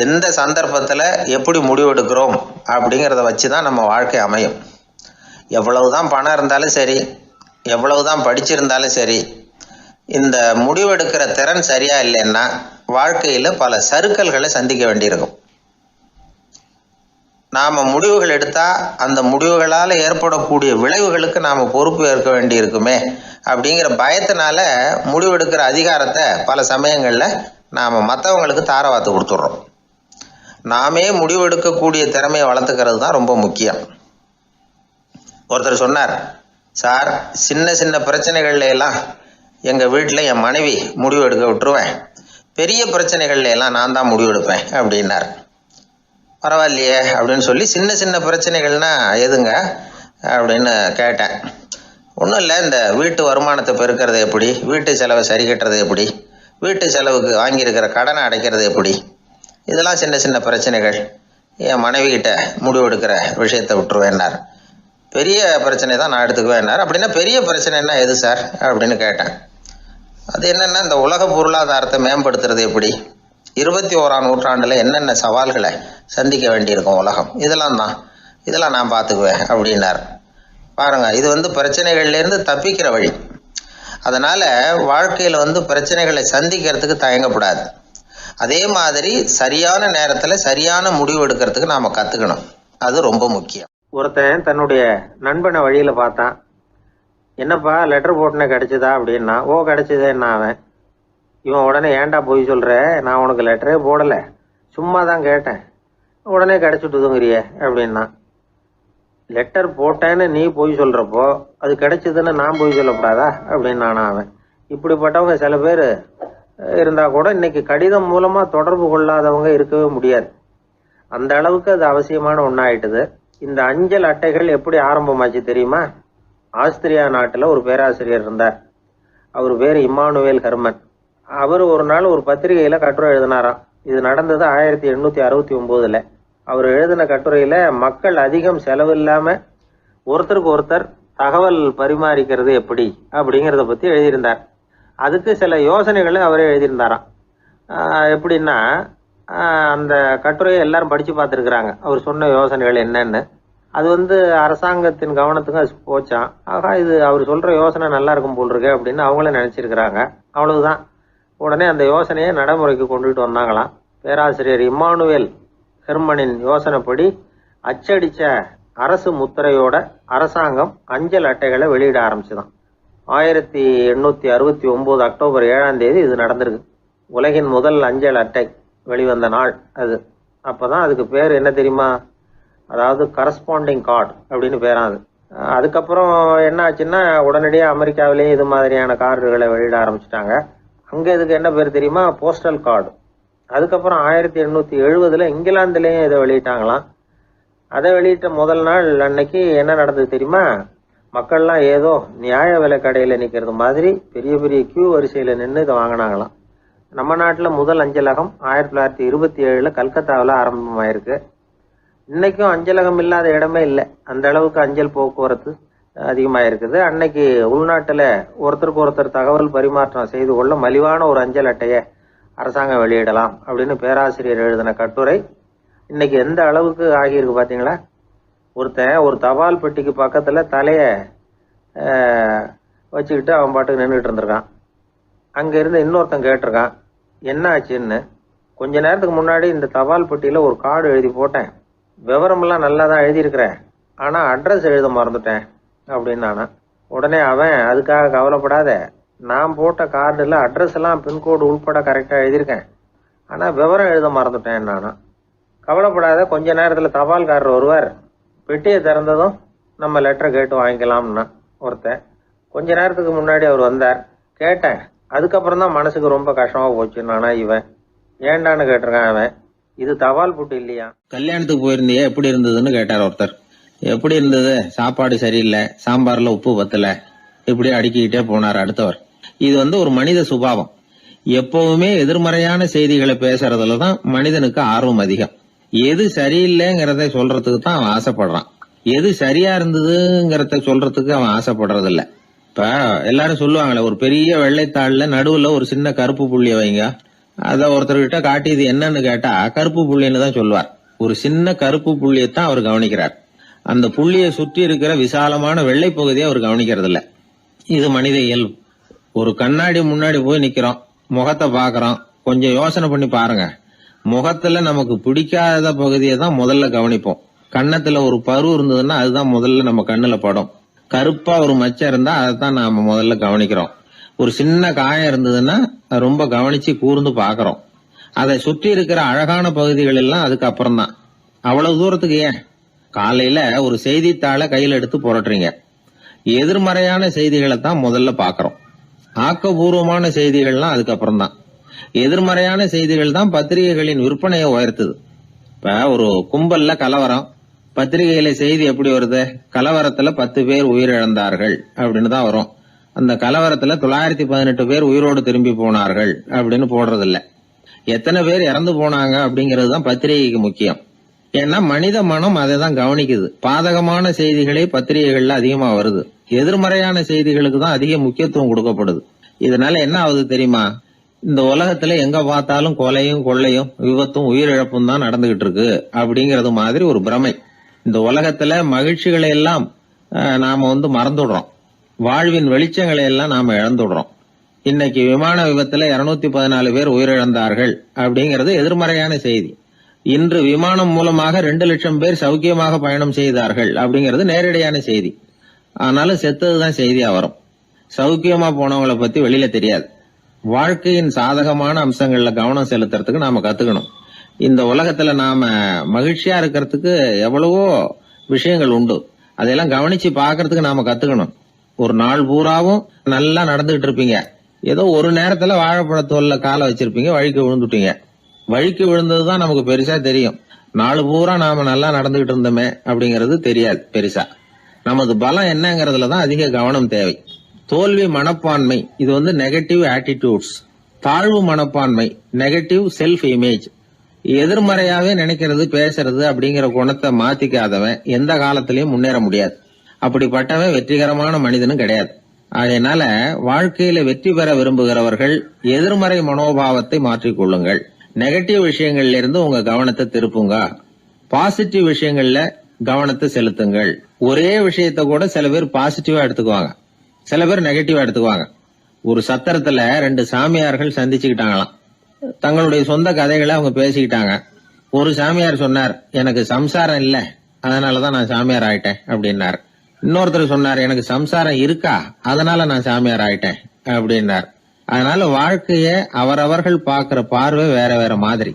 எந்த சந்தர்ப்பத்தில் எப்படி முடிவெடுக்கிறோம் அப்படிங்கிறத வச்சு தான் நம்ம வாழ்க்கை அமையும். எவ்வளவு தான் பணம் இருந்தாலும் சரி, எவ்வளவு தான் படிச்சிருந்தாலும் சரி, இந்த முடிவெடுக்கிற திறன் சரியா இல்லைன்னா வாழ்க்கையில் பல சறுக்கல்களை சந்திக்க வேண்டியிருக்கும். நாம் முடிவுகள் எடுத்தால் அந்த முடிவுகளால் ஏற்படக்கூடிய விளைவுகளுக்கு நாம் பொறுப்பு ஏற்க வேண்டியிருக்குமே அப்படிங்கிற பயத்தினால முடிவெடுக்கிற அதிகாரத்தை பல சமயங்களில் நாம் மற்றவங்களுக்கு தாரவாத்து கொடுத்துட்றோம். நாமே முடிவெடுக்கக்கூடிய திறமையை வளர்த்துக்கிறது தான் ரொம்ப முக்கியம். ஒருத்தர் சொன்னார், சார், சின்ன சின்ன பிரச்சனைகள்ல எல்லாம் எங்கள் வீட்டில் என் மனைவி முடிவு எடுக்க விட்டுருவேன், பெரிய பிரச்சனைகள்ல எல்லாம் நான் தான் முடிவெடுப்பேன் அப்படின்னார். பரவாயில்லையே அப்படின்னு சொல்லி, சின்ன சின்ன பிரச்சனைகள்னா எதுங்க அப்படின்னு கேட்டேன். ஒன்றும் இல்லை, இந்த வீட்டு வருமானத்தை பெருக்கிறது எப்படி, வீட்டு செலவை சரி கட்டுறது எப்படி, வீட்டு செலவுக்கு வாங்கியிருக்கிற கடனை அடைக்கிறது எப்படி, இதெல்லாம் சின்ன சின்ன பிரச்சனைகள், என் மனைவி கிட்ட முடிவெடுக்கிற விஷயத்தை விட்டுருவேன்னார். பெரிய பிரச்சனை தான் நான் எடுத்துக்குவேன்னார். அப்படின்னா பெரிய பிரச்சனைன்னா எது சார் அப்படின்னு கேட்டேன். அது என்னென்னா, இந்த உலக பொருளாதாரத்தை மேம்படுத்துறது எப்படி, 21ஆம் நூற்றாண்டில் என்னென்ன சவால்களை சந்திக்க வேண்டியிருக்கும் உலகம், இதெல்லாம் நான் பார்த்துக்குவேன் அப்படின்னார். பாருங்கள், இது பிரச்சனைகள்லேருந்து தப்பிக்கிற வழி. அதனால் வாழ்க்கையில் பிரச்சனைகளை சந்திக்கிறதுக்கு தயங்கக்கூடாது. அதே மாதிரி சரியான நேரத்தில் சரியான முடிவு எடுக்கிறதுக்கு நாம் கற்றுக்கணும். அது ரொம்ப முக்கியம். ஒருத்தன் தன்னுடைய நண்பனை வழியில் பார்த்தான். என்னப்பா லெட்டர் போட்டுனே கிடச்சிதா அப்படின்னா. ஓ, கிடச்சிதேன்னா அவன். இவன் உடனே, ஏன்டா போய் சொல்கிற, நான் உனக்கு லெட்டரே போடலை, சும்மா தான் கேட்டேன், உடனே கிடச்சிட்டுதுங்கிறியே அப்படின்னா. லெட்டர் போட்டேன்னு நீ போய் சொல்கிறப்போ அது கிடைச்சதுன்னு நான் போய் சொல்லக்கூடாதா அப்படின்னானா அவன். இப்படிப்பட்டவங்க சில பேர் இருந்தால் கூட இன்னைக்கு கடிதம் மூலமாக தொடர்பு கொள்ளாதவங்க இருக்கவே முடியாது. அந்த அளவுக்கு அது அவசியமான ஒன்றாயிட்டுது. இந்த அஞ்சல் அட்டைகள் எப்படி ஆரம்பமாச்சு தெரியுமா? ஆஸ்திரியா நாட்டில் ஒரு பேராசிரியர் இருந்தார். அவர் பேர் இம்மானுவேல் ஹெர்மன். அவர் ஒரு நாள் ஒரு பத்திரிகையில் கட்டுரை எழுதினாராம். இது நடந்தது 1869. அவர் எழுதின கட்டுரையில் மக்கள் அதிகம் செலவில்லாமல் ஒருத்தருக்கு ஒருத்தர் தகவல் பரிமாறிக்கிறது எப்படி அப்படிங்கிறத பற்றி எழுதியிருந்தார். அதுக்கு சில யோசனைகளை அவரே எழுதியிருந்தாராம். எப்படின்னா, அந்த கட்டுரையை எல்லாரும் படித்து பார்த்துருக்குறாங்க, அவர் சொன்ன யோசனைகள் என்னன்னு. அது அரசாங்கத்தின் கவனத்துக்கு அது போச்சான். ஆகா, இது அவர் சொல்கிற யோசனை நல்லா இருக்கும் போல் இருக்கு அப்படின்னு அவங்களே நினச்சிருக்கிறாங்க. அவ்வளவுதான். உடனே அந்த யோசனையை நடைமுறைக்கு கொண்டுகிட்டு வந்தாங்களாம். பேராசிரியர் இம்மானுவேல் ஹெர்மனின் யோசனைப்படி அச்சடித்த அரசு முத்திரையோட அரசாங்கம் அஞ்சல் அட்டைகளை வெளியிட ஆரம்பிச்சுதான். 1869 அக்டோபர் 7ஆம் தேதி இது நடந்திருக்கு. உலகின் முதல் அஞ்சல் அட்டை வெளிவந்த நாள் அது. அப்போதான் அதுக்கு பேர் என்ன தெரியுமா? அதாவது கரஸ்பாண்டிங் கார்டு அப்படின்னு பேராது. அதுக்கப்புறம் என்ன ஆச்சுன்னா, உடனடியாக அமெரிக்காவிலேயே இது மாதிரியான கார்டுகளை வெளியிட ஆரம்பிச்சிட்டாங்க. அங்கே இதுக்கு என்ன பேர் தெரியுமா? Postal card. அதுக்கப்புறம் 1870 இங்கிலாந்துலேயும் இதை வெளியிட்டாங்களாம். அதை வெளியிட்ட முதல் நாள் அன்னைக்கு என்ன நடந்தது தெரியுமா? மக்கள்லாம் ஏதோ நியாய விலை கடையில் நிற்கிறது மாதிரி பெரிய பெரிய கியூ வரிசையில் நின்று இதை வாங்கினாங்களாம். நம்ம நாட்டில் முதல் அஞ்சலகம் 1927 கல்கத்தாவில் ஆரம்பமாயிருக்கு. இன்னைக்கும் அஞ்சலகம் இல்லாத இடமே இல்லை. அந்த அளவுக்கு அஞ்சல் போக்குவரத்து அதிகமாக இருக்குது. அன்னைக்கு உள்நாட்டில் ஒருத்தருக்கு ஒருத்தர் தகவல் பரிமாற்றம் செய்து கொள்ள மலிவான ஒரு அஞ்சல் அட்டையை அரசாங்கம் வெளியிடலாம் அப்படின்னு பேராசிரியர் எழுதின கட்டுரை இன்னைக்கு எந்த அளவுக்கு ஆகியிருக்கு பார்த்தீங்களா? ஒருத்தன் ஒரு தபால் பெட்டிக்கு பக்கத்தில் தலையை வச்சுக்கிட்டு அவன் பாட்டுக்கு நின்றுட்டு இருந்திருக்கான். அங்கே இருந்து இன்னொருத்தன் கேட்டிருக்கான், என்ன ஆச்சுன்னு. கொஞ்ச நேரத்துக்கு முன்னாடி இந்த தபால் பெட்டியில் ஒரு கார்டு எழுதி போட்டேன், விவரமெல்லாம் நல்லா தான் எழுதியிருக்கிறேன், ஆனால் அட்ரஸ் எழுத மறந்துட்டேன் அப்படின்னு நானா. உடனே அவன், அதுக்காக கவலைப்படாத, நான் போட்ட கார்டில் அட்ரஸ் எல்லாம் பின்கோடு உள்பட கரெக்டாக எழுதியிருக்கேன், ஆனால் விவரம் எழுத மறந்துட்டேன் நானா. கவலைப்படாத, கொஞ்ச நேரத்தில் தபால்காரர் வருவார், பெட்டியை திறந்ததும் நம்ம லெட்டரை கேட்டு வாங்கிக்கலாம்னா ஒருத்தன். கொஞ்ச நேரத்துக்கு முன்னாடி அவர் வந்தார், கேட்டேன், அதுக்கப்புறம் தான் மனசுக்கு ரொம்ப கஷ்டமாக போச்சு நானா. இவன் ஏண்டான்னு கேட்டிருக்கான். அவன், இது தபால் புட்டு இல்லையா? கல்யாணத்துக்கு போயிருந்தியே, எப்படி இருந்ததுன்னு கேட்டார் ஒருத்தர். எப்படி இருந்தது? சாப்பாடு சரியில்லை, சாம்பார்ல உப்பு பத்தல, இப்படி அடுக்கிக்கிட்டே போனார் அடுத்தவர். இது ஒரு மனித சுபாவம். எப்பவுமே எதிர்மறையான செய்திகளை பேசுறதுல தான் மனிதனுக்கு ஆர்வம் அதிகம். எது சரியில்லைங்கிறத சொல்றதுக்கு தான் அவன் ஆசைப்படுறான். எது சரியா இருந்ததுங்கிறத சொல்றதுக்கு அவன் ஆசைப்படுறது இல்ல. இப்ப எல்லாரும் சொல்லுவாங்களே, ஒரு பெரிய வெள்ளைத்தாள்ல நடுவுல ஒரு சின்ன கருப்பு புள்ளிய வைங்க, அத ஒருத்தர்கிட்ட காட்டி இது என்னன்னு கேட்டா கருப்பு புள்ளின்னு தான் சொல்லுவார். ஒரு சின்ன கருப்பு புள்ளியத்தான் அவர் கவனிக்கிறார். அந்த புள்ளியை சுற்றி இருக்கிற விசாலமான வெள்ளை பகுதியை அவர் கவனிக்கிறது இல்ல. இது மனித இயல்பு. ஒரு கண்ணாடி முன்னாடி போய் நிக்கிறோம், முகத்தை பாக்குறோம், கொஞ்சம் யோசனை பண்ணி பாருங்க. முகத்துல நமக்கு பிடிக்காத பகுதியை தான் முதல்ல கவனிப்போம். கன்னத்துல ஒரு பரு இருந்ததுன்னா அதுதான் முதல்ல நம்ம கண்ணுல படும். கருப்பா ஒரு மச்சம் இருந்தா அதைத்தான் நாம முதல்ல கவனிக்கிறோம். ஒரு சின்ன காயம் இருந்ததுன்னா ரொம்ப கவனிச்சு கூர்ந்து பாக்குறோம். அதை சுற்றி இருக்கிற அழகான பகுதிகள் எல்லாம் அதுக்கு அப்புறம் தான். அவ்வளவு தூரத்துக்கு ஏன்? காலையில ஒரு செய்தித்தாளை கையில எடுத்து புரட்டுறீங்க, எதிர்மறையான செய்திகளை தான் முதல்ல பாக்குறோம். ஆக்கப்பூர்வமான செய்திகள்லாம் அதுக்கப்புறம் தான். எதிர்மறையான செய்திகள் தான் பத்திரிகைகளின் விற்பனையை உயர்த்துது. இப்ப ஒரு கும்பல்ல கலவரம், பத்திரிகையில செய்தி எப்படி வருது? கலவரத்துல 10 பேர் உயிரிழந்தார்கள் அப்படின்னு தான் வரும். அந்த கலவரத்துல 918 பேர் உயிரோடு திரும்பி போனார்கள் அப்படின்னு போடுறது இல்ல. எத்தனை பேர் இறந்து போனாங்க அப்படிங்கிறது தான் பத்திரிகைக்கு முக்கியம். ஏன்னா மனித மனம் அதை தான் கவனிக்குது. பாதகமான செய்திகளே பத்திரிகைகள்ல அதிகமா வருது, எதிர்மறையான செய்திகளுக்கு தான் அதிக முக்கியத்துவம் கொடுக்கப்படுது. இதனால என்ன ஆகுது தெரியுமா? இந்த உலகத்துல எங்க பார்த்தாலும் கொலையும் கொள்ளையும் விபத்தும் உயிரிழப்பும் தான் நடந்துகிட்டு இருக்கு அப்படிங்கறது மாதிரி ஒரு பிரமை. இந்த உலகத்துல மகிழ்ச்சிகளை எல்லாம் நாம மறந்துடுறோம். வாழ்வின் வெளிச்சங்களை எல்லாம் நாம இழந்துடுறோம். இன்னைக்கு விமான விபத்துல 214 பேர் உயிரிழந்தார்கள் அப்படிங்கிறது எதிர்மறையான செய்தி. இன்று விமானம் மூலமாக 2 லட்சம் பேர் சௌக்கியமாக பயணம் செய்தார்கள் அப்படிங்கிறது நேரடியான செய்தி. ஆனாலும் செத்ததுதான் செய்தியா வரும். சௌக்கியமா போனவங்களை பத்தி வெளியில தெரியாது. வாழ்க்கையின் சாதகமான அம்சங்கள்ல கவனம் செலுத்துறதுக்கு நாம கத்துக்கணும். இந்த உலகத்துல நாம மகிழ்ச்சியா இருக்கிறதுக்கு எவ்வளவோ விஷயங்கள் உண்டு. அதெல்லாம் கவனிச்சு பாக்குறதுக்கு நாம கத்துக்கணும். ஒரு நாள் பூராவும் நல்லா நடந்துகிட்டு இருப்பீங்க, ஏதோ ஒரு நேரத்துல வாழைப்பழத்தோல்ல காலை வச்சிருப்பீங்க, வழிக்கு விழுந்துட்டீங்க. வழிக்கு விழுந்ததுதான் நமக்கு பெருசா தெரியும். நாலு பூரா நாம நல்லா நடந்துகிட்டு இருந்தோமே அப்படிங்கறது தெரியாது பெருசா. நமது பலம் என்னங்கறதுலதான் அதிக கவனம் தேவை. தோல்வி மனப்பான்மை, இது நெகட்டிவ் ஆட்டிடியூட்ஸ். தாழ்வு மனப்பான்மை, நெகட்டிவ் செல்ஃப் இமேஜ். எதிர்மறையாவே நினைக்கிறது பேசுறது அப்படிங்கிற குணத்தை மாத்திக்காதவன் எந்த காலத்திலயும் முன்னேற முடியாது. அப்படிப்பட்டவன் வெற்றிகரமான மனிதனும் கிடையாது. அதனால வாழ்க்கையில வெற்றி பெற விரும்புகிறவர்கள் எதிர்மறை மனோபாவத்தை மாற்றிக்கொள்ளுங்கள். நெகட்டிவ் விஷயங்கள்ல இருந்து உங்க கவனத்தை திருப்புங்க. பாசிட்டிவ் விஷயங்கள்ல கவனத்தை செலுத்துங்கள். ஒரே விஷயத்த கூட சில பேர் பாசிட்டிவா எடுத்துக்குவாங்க, சில பேர் நெகட்டிவா எடுத்துக்குவாங்க. ஒரு சத்திரத்துல 2 சாமியார்கள் சந்திச்சுக்கிட்டாங்களாம். தங்களுடைய சொந்த கதைகளை அவங்க பேசிக்கிட்டாங்க. ஒரு சாமியார் சொன்னார், எனக்கு சம்சாரம் இல்ல, அதனாலதான் நான் சாமியார் ஆயிட்டேன் அப்படின்னார். இன்னொருத்தர் சொன்னார், எனக்கு சம்சாரம் இருக்கா, அதனால நான் சாமியார் ஆயிட்டேன் அப்படின்னார். அதனால வாழ்க்கைய அவரவர்கள் பாக்குற பார்வை வேற வேற மாதிரி.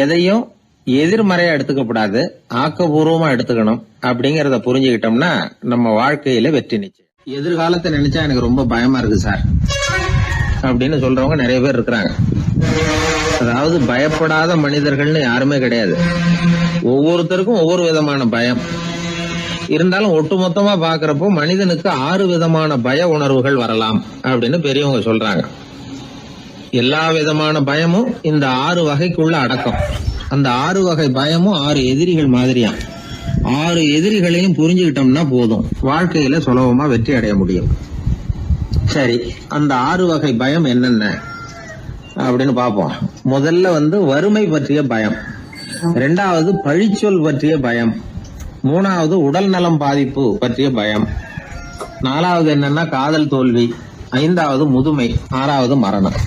எதையும் எதிர்மறையா எடுத்துக்கப்படாது, ஆக்கப்பூர்வமா எடுத்துக்கணும். அப்படிங்கறத புரிஞ்சுக்கிட்டோம்னா நம்ம வாழ்க்கையில வெற்றி நிச்சயம். எதிர்காலத்தை நினைச்சா எனக்கு ரொம்ப பயமா இருக்கு சார் அப்படின்னு சொல்றவங்க நிறைய பேர் இருக்கிறாங்க. அதாவது பயப்படாத மனிதர்கள்னு யாருமே கிடையாது. ஒவ்வொருத்தருக்கும் ஒவ்வொரு விதமான பயம் இருந்தாலும் ஒட்டுமொத்தமா பாக்குறப்போ மனிதனுக்கு 6 விதமான பய உணர்வுகள் வரலாம் அப்படின்னு பெரியவங்க சொல்றாங்க. எல்லா விதமான பயமும் இந்த 6 வகைக்குள்ள அடக்கம். அந்த 6 வகை பயமும் 6 எதிரிகள் மாதிரியா. 6 எதிரிகளையும் புரிஞ்சுக்கிட்டோம்னா போதும், வாழ்க்கையில சுலபமா வெற்றி அடைய முடியும். சரி, அந்த 6 வகை பயம் என்னென்ன அப்படின்னு பார்ப்போம். முதல்ல வறுமை பற்றிய பயம், 2வது பழிச்சொல் பற்றிய பயம், 3வது உடல் நலம் பாதிப்பு பற்றிய பயம், 4வது என்னன்னா காதல் தோல்வி, 5வது முதுமை, 6வது மரணம்.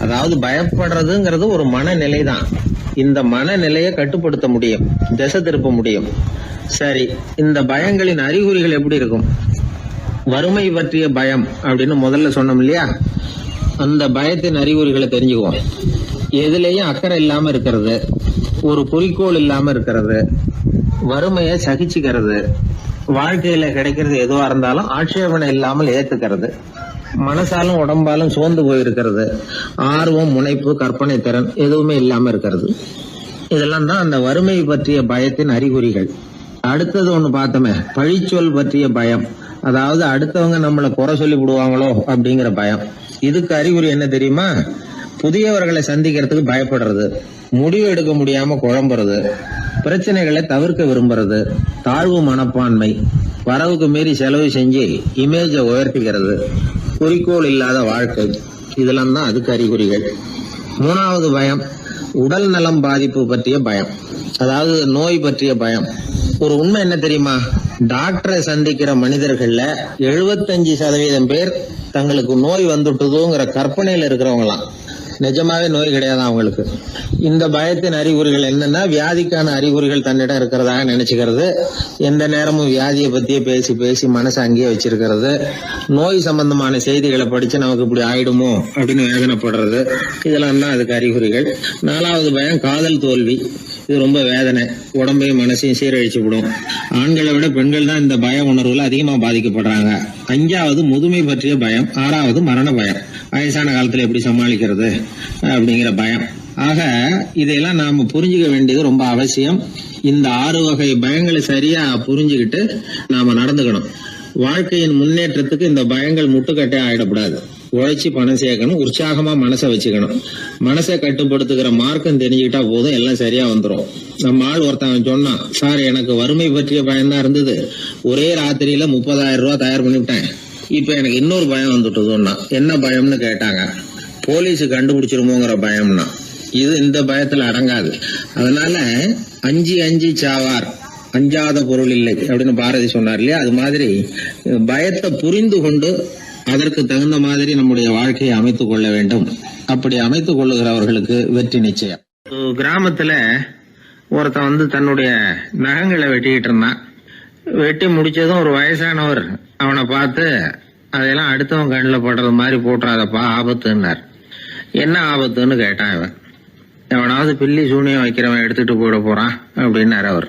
அதாவது பயப்படுறதுங்கிறது ஒரு மனநிலை தான். இந்த மனநிலையை கட்டுப்படுத்த முடியும், திசை திருப்ப முடியும். சரி, இந்த பயங்களின் அறிகுறிகள் எப்படி இருக்கும்? வறுமை பற்றிய பயம் அப்படின்னு முதல்ல சொன்னோம் இல்லையா, அந்த பயத்தின் அறிகுறிகளை தெரிஞ்சுக்குவோம். எதுலேயும் அக்கறை இல்லாம இருக்கிறது, ஒரு குறிக்கோள் இல்லாம இருக்கிறது, வறுமையை சகிச்சுக்கிறது, வாழ்க்கையில கிடைக்கிறது எதுவா இருந்தாலும் ஆட்சேபனை இல்லாமல் ஏத்துக்கிறது, மனசாலும் உடம்பாலும் சோர்ந்து போயிருக்கிறது, ஆர்வம், முனைப்பு, கற்பனை திறன் எதுவுமே இல்லாம இருக்கிறது. இதெல்லாம் தான் அந்த வறுமை பற்றிய பயத்தின் அறிகுறிகள். அடுத்தது ஒண்ணு பார்த்தோமே, பழிச்சொல் பற்றிய பயம். அதாவது அடுத்தவங்க நம்மளை குறை சொல்லி விடுவாங்களோ அப்படிங்கிற பயம். இதுக்கு அறிகுறி என்ன தெரியுமா? புதியவர்களை சந்திக்கிறதுக்கு பயப்படுறது, முடிவு எடுக்க முடியாம குழம்புறது, பிரச்சனைகளை தவிர்க்க விரும்புறது, தாழ்வு மனப்பான்மை, வரவுக்கு மீறி செலவு செஞ்சு இமேஜை உயர்த்திக்கிறது, குறிக்கோள் இல்லாத வாழ்க்கை. இதெல்லாம் தான் அதுக்கு அறிகுறிகள். 3வது பயம் உடல் நலம் பாதிப்பு பற்றிய பயம், அதாவது நோய் பற்றிய பயம். ஒரு உண்மை என்ன தெரியுமா? டாக்டரை சந்திக்கிற மனிதர்கள்ல 75% பேர் தங்களுக்கு நோய் வந்துட்டுதுங்கிற கற்பனையில இருக்கிறவங்களாம். நிஜமாவே நோய் கிடையாது அவங்களுக்கு. இந்த பயத்தின் அறிகுறிகள் என்னன்னா, வியாதிக்கான அறிகுறிகள் தன்னிடம் இருக்கிறதாக நினைச்சுக்கிறது, எந்த நேரமும் வியாதியை பத்தியே பேசி பேசி மனசை அங்கேயே வச்சிருக்கிறது, நோய் சம்பந்தமான செய்திகளை படிச்சு நமக்கு இப்படி ஆயிடுமோ அப்படின்னு வேதனைப்படுறது. இதெல்லாம் தான் அதுக்கு அறிகுறிகள். 4வது பயம் காதல் தோல்வி. இது ரொம்ப வேதனை, உடம்பையும் மனசையும் சீரழிச்சு விடும். ஆண்களை விட பெண்கள் தான் இந்த பய உணர்வுல அதிகமா பாதிக்கப்படுறாங்க. 5வது முதுமை பற்றிய பயம். 6வது மரண பயம், வயசான காலத்துல எப்படி சமாளிக்கிறது அப்படிங்கிற பயம். ஆக இதையெல்லாம் நாம புரிஞ்சுக்க வேண்டியது ரொம்ப அவசியம். இந்த 6 வகை பயங்களை சரியா புரிஞ்சுக்கிட்டு நாம நடந்துக்கணும். வாழ்க்கையின் முன்னேற்றத்துக்கு இந்த பயங்கள் முட்டுக்கட்டே ஆயிடக்கூடாது. உழைச்சி பணம் சேர்க்கணும், உற்சாகமா மனசை வச்சுக்கணும். மனசை கட்டுப்படுத்துகிற மார்க்கம் தெரிஞ்சுக்கிட்டா போதும், எல்லாம் சரியா வந்துடும். நம்ம ஆள் ஒருத்தன் சொன்னான், சார் எனக்கு வறுமை பற்றிய பயம்தான் இருந்தது, ஒரே ராத்திரியில 30,000 ரூபாய் தயார் பண்ணிவிட்டேன், இப்ப எனக்கு இன்னொரு பயம் வந்துட்டுதுன்னா. என்ன பயம்னு கேட்டாங்க. போலீஸ் கண்டுபிடிச்சிருமோங்கிற பயம்னா. இது இந்த பயத்துல அடங்காது. அதனால அஞ்சி சாவார், அஞ்சாத பொருள் இல்லை அப்படின்னு பாரதி சொன்னார் இல்லையா, அது மாதிரி பயத்தை புரிந்து கொண்டு அதற்கு தகுந்த மாதிரி நம்முடைய வாழ்க்கையை அமைத்துக் கொள்ள வேண்டும். அப்படி அமைத்துக் கொள்ளுகிறவர்களுக்கு வெற்றி நிச்சயம். கிராமத்துல ஒருத்தன் தன்னுடைய நகங்களை வெட்டிக்கிட்டு இருந்தான். வெட்டி முடிச்சதும் ஒரு வயசானவர் அவனை பார்த்து, அதையெல்லாம் அடுத்தவன் கண்ணில் படுறது மாதிரி போட்டுறாதப்பா, ஆபத்துன்னார். என்ன ஆபத்துன்னு கேட்டான் இவன். எவனாவது பில்லி சூனியம் வைக்கிறவன் எடுத்துட்டு போயிட போறான் அப்படின்னாரு அவர்.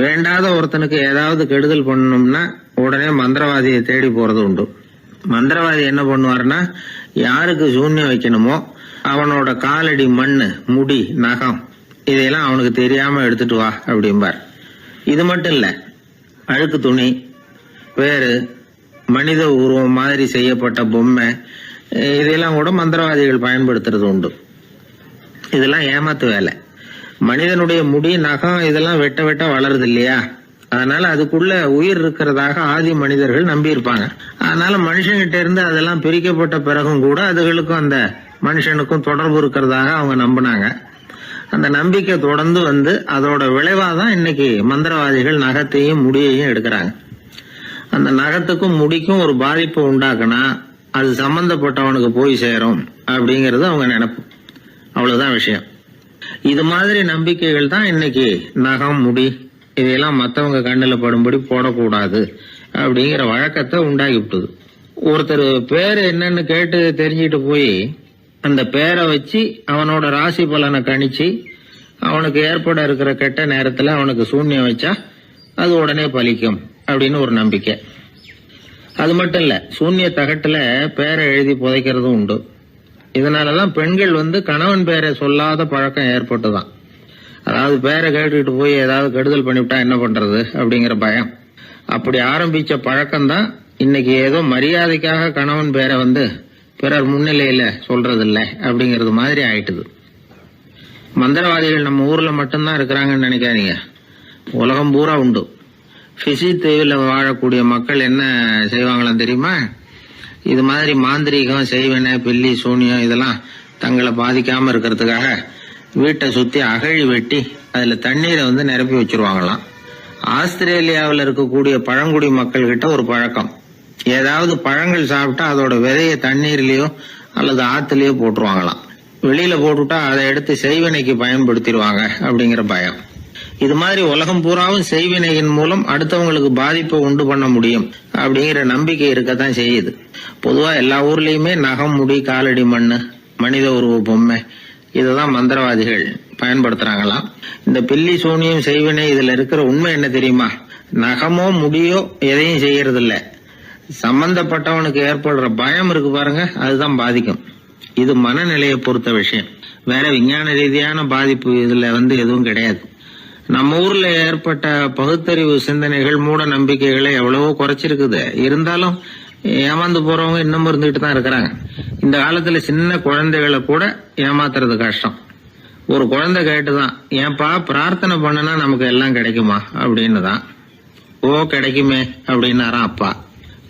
வேண்டாத ஒருத்தனுக்கு ஏதாவது கெடுதல் பண்ணணும்னா உடனே மந்திரவாதியை தேடி போறது உண்டு. மந்திரவாதி என்ன பண்ணுவார்னா, யாருக்கு சூன்யம் வைக்கணுமோ அவனோட காலடி மண்ணு, முடி, நகம் இதையெல்லாம் அவனுக்கு தெரியாம எடுத்துட்டு வா அப்படிம்பார். இது மட்டும் இல்ல, அழுக்கு துணி, வேறு மனித உருவம் மாதிரி செய்யப்பட்ட பொம்மை இதெல்லாம் கூட மந்திரவாதிகள் பயன்படுத்துறது உண்டு. இதெல்லாம் ஏமாத்து வேலை. மனிதனுடைய முடி, நகம் இதெல்லாம் வெட்ட வெட்ட வளருது இல்லையா, அதனால அதுக்குள்ள உயிர் இருக்கிறதாக ஆதி மனிதர்கள் நம்பி இருப்பாங்க. அதனால மனுஷங்கிட்ட இருந்து அதெல்லாம் பிரிக்கப்பட்ட பிறகும் கூட அதுகளுக்கும் அந்த மனுஷனுக்கும் தொடர்பு இருக்கிறதாக அவங்க நம்பினாங்க. அந்த நம்பிக்கை தொடர்ந்து அதோட விளைவாதான் இன்னைக்கு மந்திரவாதிகள் நகத்தையும் முடியையும் எடுக்கிறாங்க. அந்த நகத்துக்கும் முடிக்கும் ஒரு பாதிப்பு உண்டாக்குனா அது சம்பந்தப்பட்டவனுக்கு போய் சேரும் அப்படிங்கறது அவங்க நினைப்பு. அவ்வளவுதான் விஷயம். இது மாதிரி நம்பிக்கைகள் தான் இன்னைக்கு நகம், முடி இதையெல்லாம் மற்றவங்க கண்ணில் படும்படி போடக்கூடாது அப்படிங்கிற வழக்கத்தை உண்டாக்கி விட்டுது. ஒருத்தர் பேரு என்னன்னு கேட்டு தெரிஞ்சுட்டு போய் அந்த பேரை வச்சு அவனோட ராசி பலனை கணிச்சு அவனுக்கு ஏற்பட இருக்கிற கெட்ட நேரத்துல அவனுக்கு சூன்யம் வச்சா அது உடனே பலிக்கும் அப்படின்னு ஒரு நம்பிக்கை. அது மட்டும் இல்ல, சூன்ய தகட்டுல பேரை எழுதி புதைக்கிறதும் உண்டு. இதனாலதான் பெண்கள் கணவன் பேரை சொல்லாத பழக்கம் ஏற்பட்டுதான். அதாவது பேரை கேட்டுக்கிட்டு போய் ஏதாவது கெடுதல் பண்ணிவிட்டா என்ன பண்றது அப்படிங்கிற பயம். அப்படி ஆரம்பிச்ச பழக்கம்தான் இன்னைக்கு ஏதோ மரியாதைக்காக கணவன் பேரை பிறர் முன்னிலையில சொல்றது இல்லை அப்படிங்கிறது மாதிரி ஆயிட்டுது. மந்திரவாதிகள் நம்ம ஊர்ல மட்டும்தான் இருக்கிறாங்கன்னு நினைக்காதீங்க, உலகம் பூரா உண்டு. ஃபிஜி தீவில் வாழக்கூடிய மக்கள் என்ன செய்வாங்களாம் தெரியுமா? இது மாதிரி மாந்திரீகம், செய்வன, பில்லி, சூனியம் இதெல்லாம் தங்களை பாதிக்காம இருக்கிறதுக்காக வீட்டை சுத்தி அகழி வெட்டி அதுல தண்ணீரை நிரப்பி வச்சிருவாங்களாம். ஆஸ்திரேலியாவில் இருக்கக்கூடிய பழங்குடி மக்கள் கிட்ட ஒரு பழக்கம், ஏதாவது பழங்கள் சாப்பிட்டா அதோட விதைய தண்ணீர்லயோ அல்லது ஆத்துலயோ போட்டுருவாங்களாம். வெளியில போட்டுட்டா அதை எடுத்து செய்வினைக்கு பயன்படுத்திடுவாங்க அப்படிங்கிற பயம். இது மாதிரி உலகம் பூராவும் செய்வினையின் மூலம் அடுத்தவங்களுக்கு பாதிப்பை உண்டு பண்ண முடியும் அப்படிங்கிற நம்பிக்கை இருக்கத்தான் செய்யுது. பொதுவா எல்லா ஊர்லயுமே நகம், முடி, காலடி மண்ணு, மனித உருவ பொம்மை இததான் மந்திரவாதிகள் பயன்படுத்துறாங்களாம். இந்த பில்லி, சூனியம், செய்வினை இதுல இருக்கிற உண்மை என்ன தெரியுமா? நகமோ முடியோ எதையும் செய்யறது இல்ல, சம்பந்தப்பட்டவனுக்கு ஏற்படுற பயம் இருக்கு பாருங்க, அதுதான் பாதிக்கும். இது மனநிலையை பொறுத்த விஷயம், வேற விஞ்ஞான ரீதியான பாதிப்பு இதுல எதுவும் கிடையாது. நம்ம ஊர்ல ஏற்பட்ட பகுத்தறிவு சிந்தனைகள், மூட நம்பிக்கைகளை எவ்வளவோ குறைச்சிருக்குது. இருந்தாலும் ஏமாந்து போறவங்க இன்னும் இருந்துகிட்டு தான் இருக்கிறாங்க. இந்த காலத்துல சின்ன குழந்தைகளை கூட ஏமாத்துறது கஷ்டம். ஒரு குழந்தை கேட்டுதான், ஏன்பா பிரார்த்தனை பண்ணனா நமக்கு எல்லாம் கிடைக்குமா அப்படின்னு தான். ஓ கிடைக்குமே அப்படின்னாராம் அப்பா.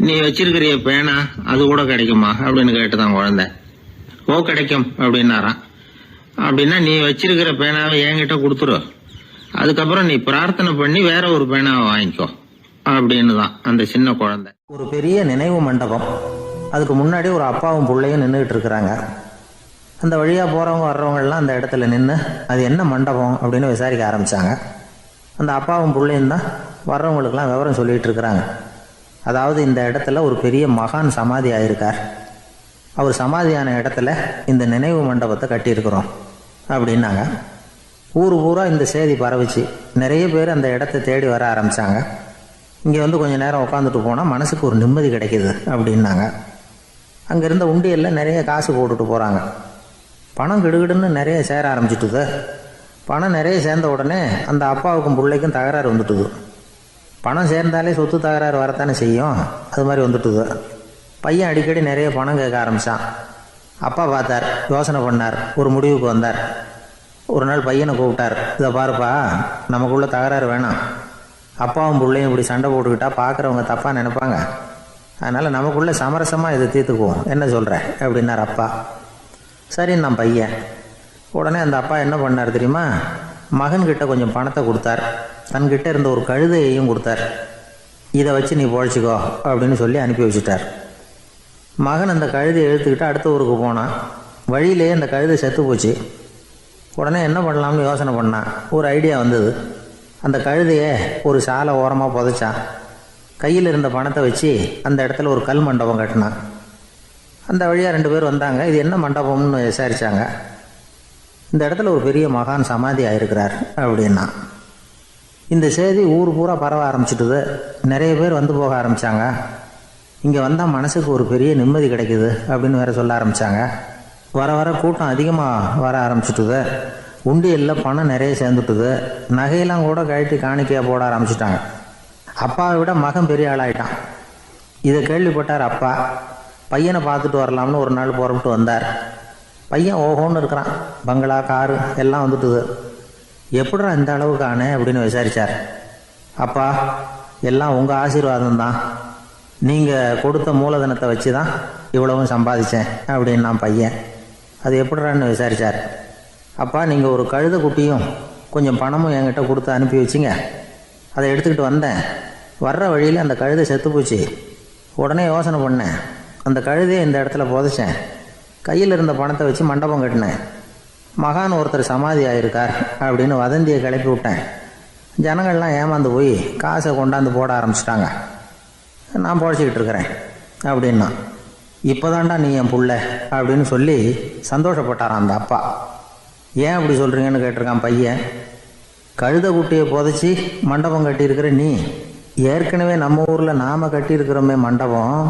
நீ வச்சிருக்கிறிய பேனா அது கூட கிடைக்குமா அப்படின்னு கேட்டுதான் குழந்தை. ஓ கிடைக்கும் அப்படின்னாராம். அப்படின்னா நீ வச்சிருக்கிற பேனாவை என்கிட்ட கொடுத்துரு, அதுக்கப்புறம் நீ பிரார்த்தனை பண்ணி வேற ஒரு பேனாவை வாங்கிக்கோ அப்படின்னு தான் அந்த சின்ன குழந்தை. ஒரு பெரிய நினைவு மண்டபம், அதுக்கு முன்னாடி ஒரு அப்பாவும் பிள்ளையும் நின்றுகிட்டு இருக்கிறாங்க. அந்த வழியாக போகிறவங்க வர்றவங்கெல்லாம் அந்த இடத்துல நின்று அது என்ன மண்டபம் அப்படின்னு விசாரிக்க ஆரம்பித்தாங்க. அந்த அப்பாவும் பிள்ளையும் தான் வர்றவங்களுக்கெல்லாம் விவரம் சொல்லிகிட்டு இருக்கிறாங்க. அதாவது இந்த இடத்துல ஒரு பெரிய மகான் சமாதி ஆயிருக்கார், அவர் சமாதியான இடத்துல இந்த நினைவு மண்டபத்தை கட்டியிருக்கிறோம் அப்படின்னாங்க. ஊர் பூரா இந்த செய்தி பரவிச்சு. நிறைய பேர் அந்த இடத்த தேடி வர ஆரம்பித்தாங்க. இங்கே கொஞ்ச நேரம் உட்காந்துட்டு போனால் மனசுக்கு ஒரு நிம்மதி கிடைக்கிது அப்படின்னாங்க. அங்கே இருந்த உண்டியலில் நிறைய காசு போட்டுட்டு போகிறாங்க. பணம் கிடுகிடுன்னு நிறைய சேர ஆரம்பிச்சுட்டுது. பணம் நிறைய சேர்ந்த உடனே அந்த அப்பாவுக்கும் பிள்ளைக்கும் தகராறு வந்துட்டுது. பணம் சேர்ந்தாலே சொத்து தகராறு வரத்தானே செய்யும், அது மாதிரி வந்துட்டுது. பையன் அடிக்கடி நிறைய பணம் கேட்க ஆரம்பித்தான். அப்பா பார்த்தார், யோசனை பண்ணார், ஒரு முடிவுக்கு வந்தார். ஒரு நாள் பையனை கூப்பிட்டார், இதை பாருப்பா, நமக்குள்ள தகராறு வேணாம், அப்பாவும் பிள்ளையும் இப்படி சண்டை போட்டுக்கிட்டா பார்க்குறவங்க தப்பாக நினைப்பாங்க, அதனால் நமக்குள்ளே சமரசமாக இதை தீர்த்துக்குவோம், என்ன சொல்கிற அப்படின்னார் அப்பா. சரின்னு நான் பையன். உடனே அந்த அப்பா என்ன பண்ணார் தெரியுமா? மகன்கிட்ட கொஞ்சம் பணத்தை கொடுத்தார், தன்கிட்ட இருந்த ஒரு கழுதையையும் கொடுத்தார். இதை வச்சு நீ பொழைச்சிக்கோ அப்படின்னு சொல்லி அனுப்பி வச்சுட்டார். மகன் அந்த கழுதையை எடுத்துக்கிட்டு அடுத்த ஊருக்கு போனான். வழியிலே அந்த கழுதை செத்து போச்சு. உடனே என்ன பண்ணலாம்னு யோசனை பண்ணான். ஒரு ஐடியா வந்தது. அந்த கழுதையை ஒரு சாலை ஓரமாக புதைச்சான். கையில் இருந்த பணத்தை வச்சு அந்த இடத்துல ஒரு கல் மண்டபம் கட்டினான். அந்த வழியாக 2 பேர் வந்தாங்க. இது என்ன மண்டபம்னு விசாரித்தாங்க. இந்த இடத்துல ஒரு பெரிய மகான் சமாதி ஆயிருக்கிறார் அப்படின்னா. இந்த செய்தி ஊர் பூரா பரவ ஆரம்பிச்சுட்டுது. நிறைய பேர் வந்து போக ஆரம்பித்தாங்க. இங்கே வந்தால் மனசுக்கு ஒரு பெரிய நிம்மதி கிடைக்குது அப்படின்னு வேற சொல்ல ஆரம்பித்தாங்க. வர வர கூட்டம் அதிகமாக வர ஆரம்பிச்சுட்டுது. உண்டியலில் பணம் நிறைய சேர்ந்துட்டுது. நகையெல்லாம் கூட கழட்டி காணிக்கையாக போட ஆரம்பிச்சிட்டாங்க. அப்பாவை விட மகன் பெரிய ஆளாயிட்டான். இதை கேள்விப்பட்டார் அப்பா. பையனை பார்த்துட்டு வரலாம்னு ஒரு நாள் புறப்பட்டு வந்தார். பையன் ஓஹோன்னு இருக்கிறான். பங்களா, காரு எல்லாம் வந்துட்டுது. எப்படிடா இந்த அளவுக்கு ஆனே அப்படின்னு விசாரித்தார். அப்பா, எல்லாம் உங்கள் ஆசீர்வாதம் தான், நீங்கள் கொடுத்த மூலதனத்தை வச்சு தான் இவ்வளவும் சம்பாதிச்சேன் அப்படின்னு நான் பையன். அது எப்படிறான்னு விசாரித்தார். அப்பா, நீங்கள் ஒரு கழுதை குட்டியும் கொஞ்சம் பணமும் என்கிட்ட கொடுத்து அனுப்பி வச்சிங்க, அதை எடுத்துக்கிட்டு வந்தேன். வர்ற வழியில் அந்த கழுதை செத்து போச்சு. உடனே யோசனை பண்ணேன், அந்த கழுதையை இந்த இடத்துல புதைச்சேன். கையில் இருந்த பணத்தை வச்சு மண்டபம் கட்டினேன். மகான் ஒருத்தர் சமாதி ஆயிருக்கார் அப்படின்னு வதந்தியை கிளப்பி விட்டேன். ஜனங்கள்லாம் ஏமாந்து போய் காசை கொண்டாந்து போட ஆரம்பிச்சிட்டாங்க. நான் பொழைச்சிக்கிட்டு இருக்கிறேன் அப்படின்னா. இப்போதான்டா நீ என் புள்ள அப்படின்னு சொல்லி சந்தோஷப்பட்டாரான் அந்த அப்பா. ஏன் அப்படி சொல்கிறீங்கன்னு கேட்டிருக்கான் பையன். கழுதை குட்டியை புதைச்சி மண்டபம் கட்டியிருக்கிற நீ, ஏற்கனவே நம்ம ஊரில் நாம் கட்டியிருக்கிறோமே மண்டபம்,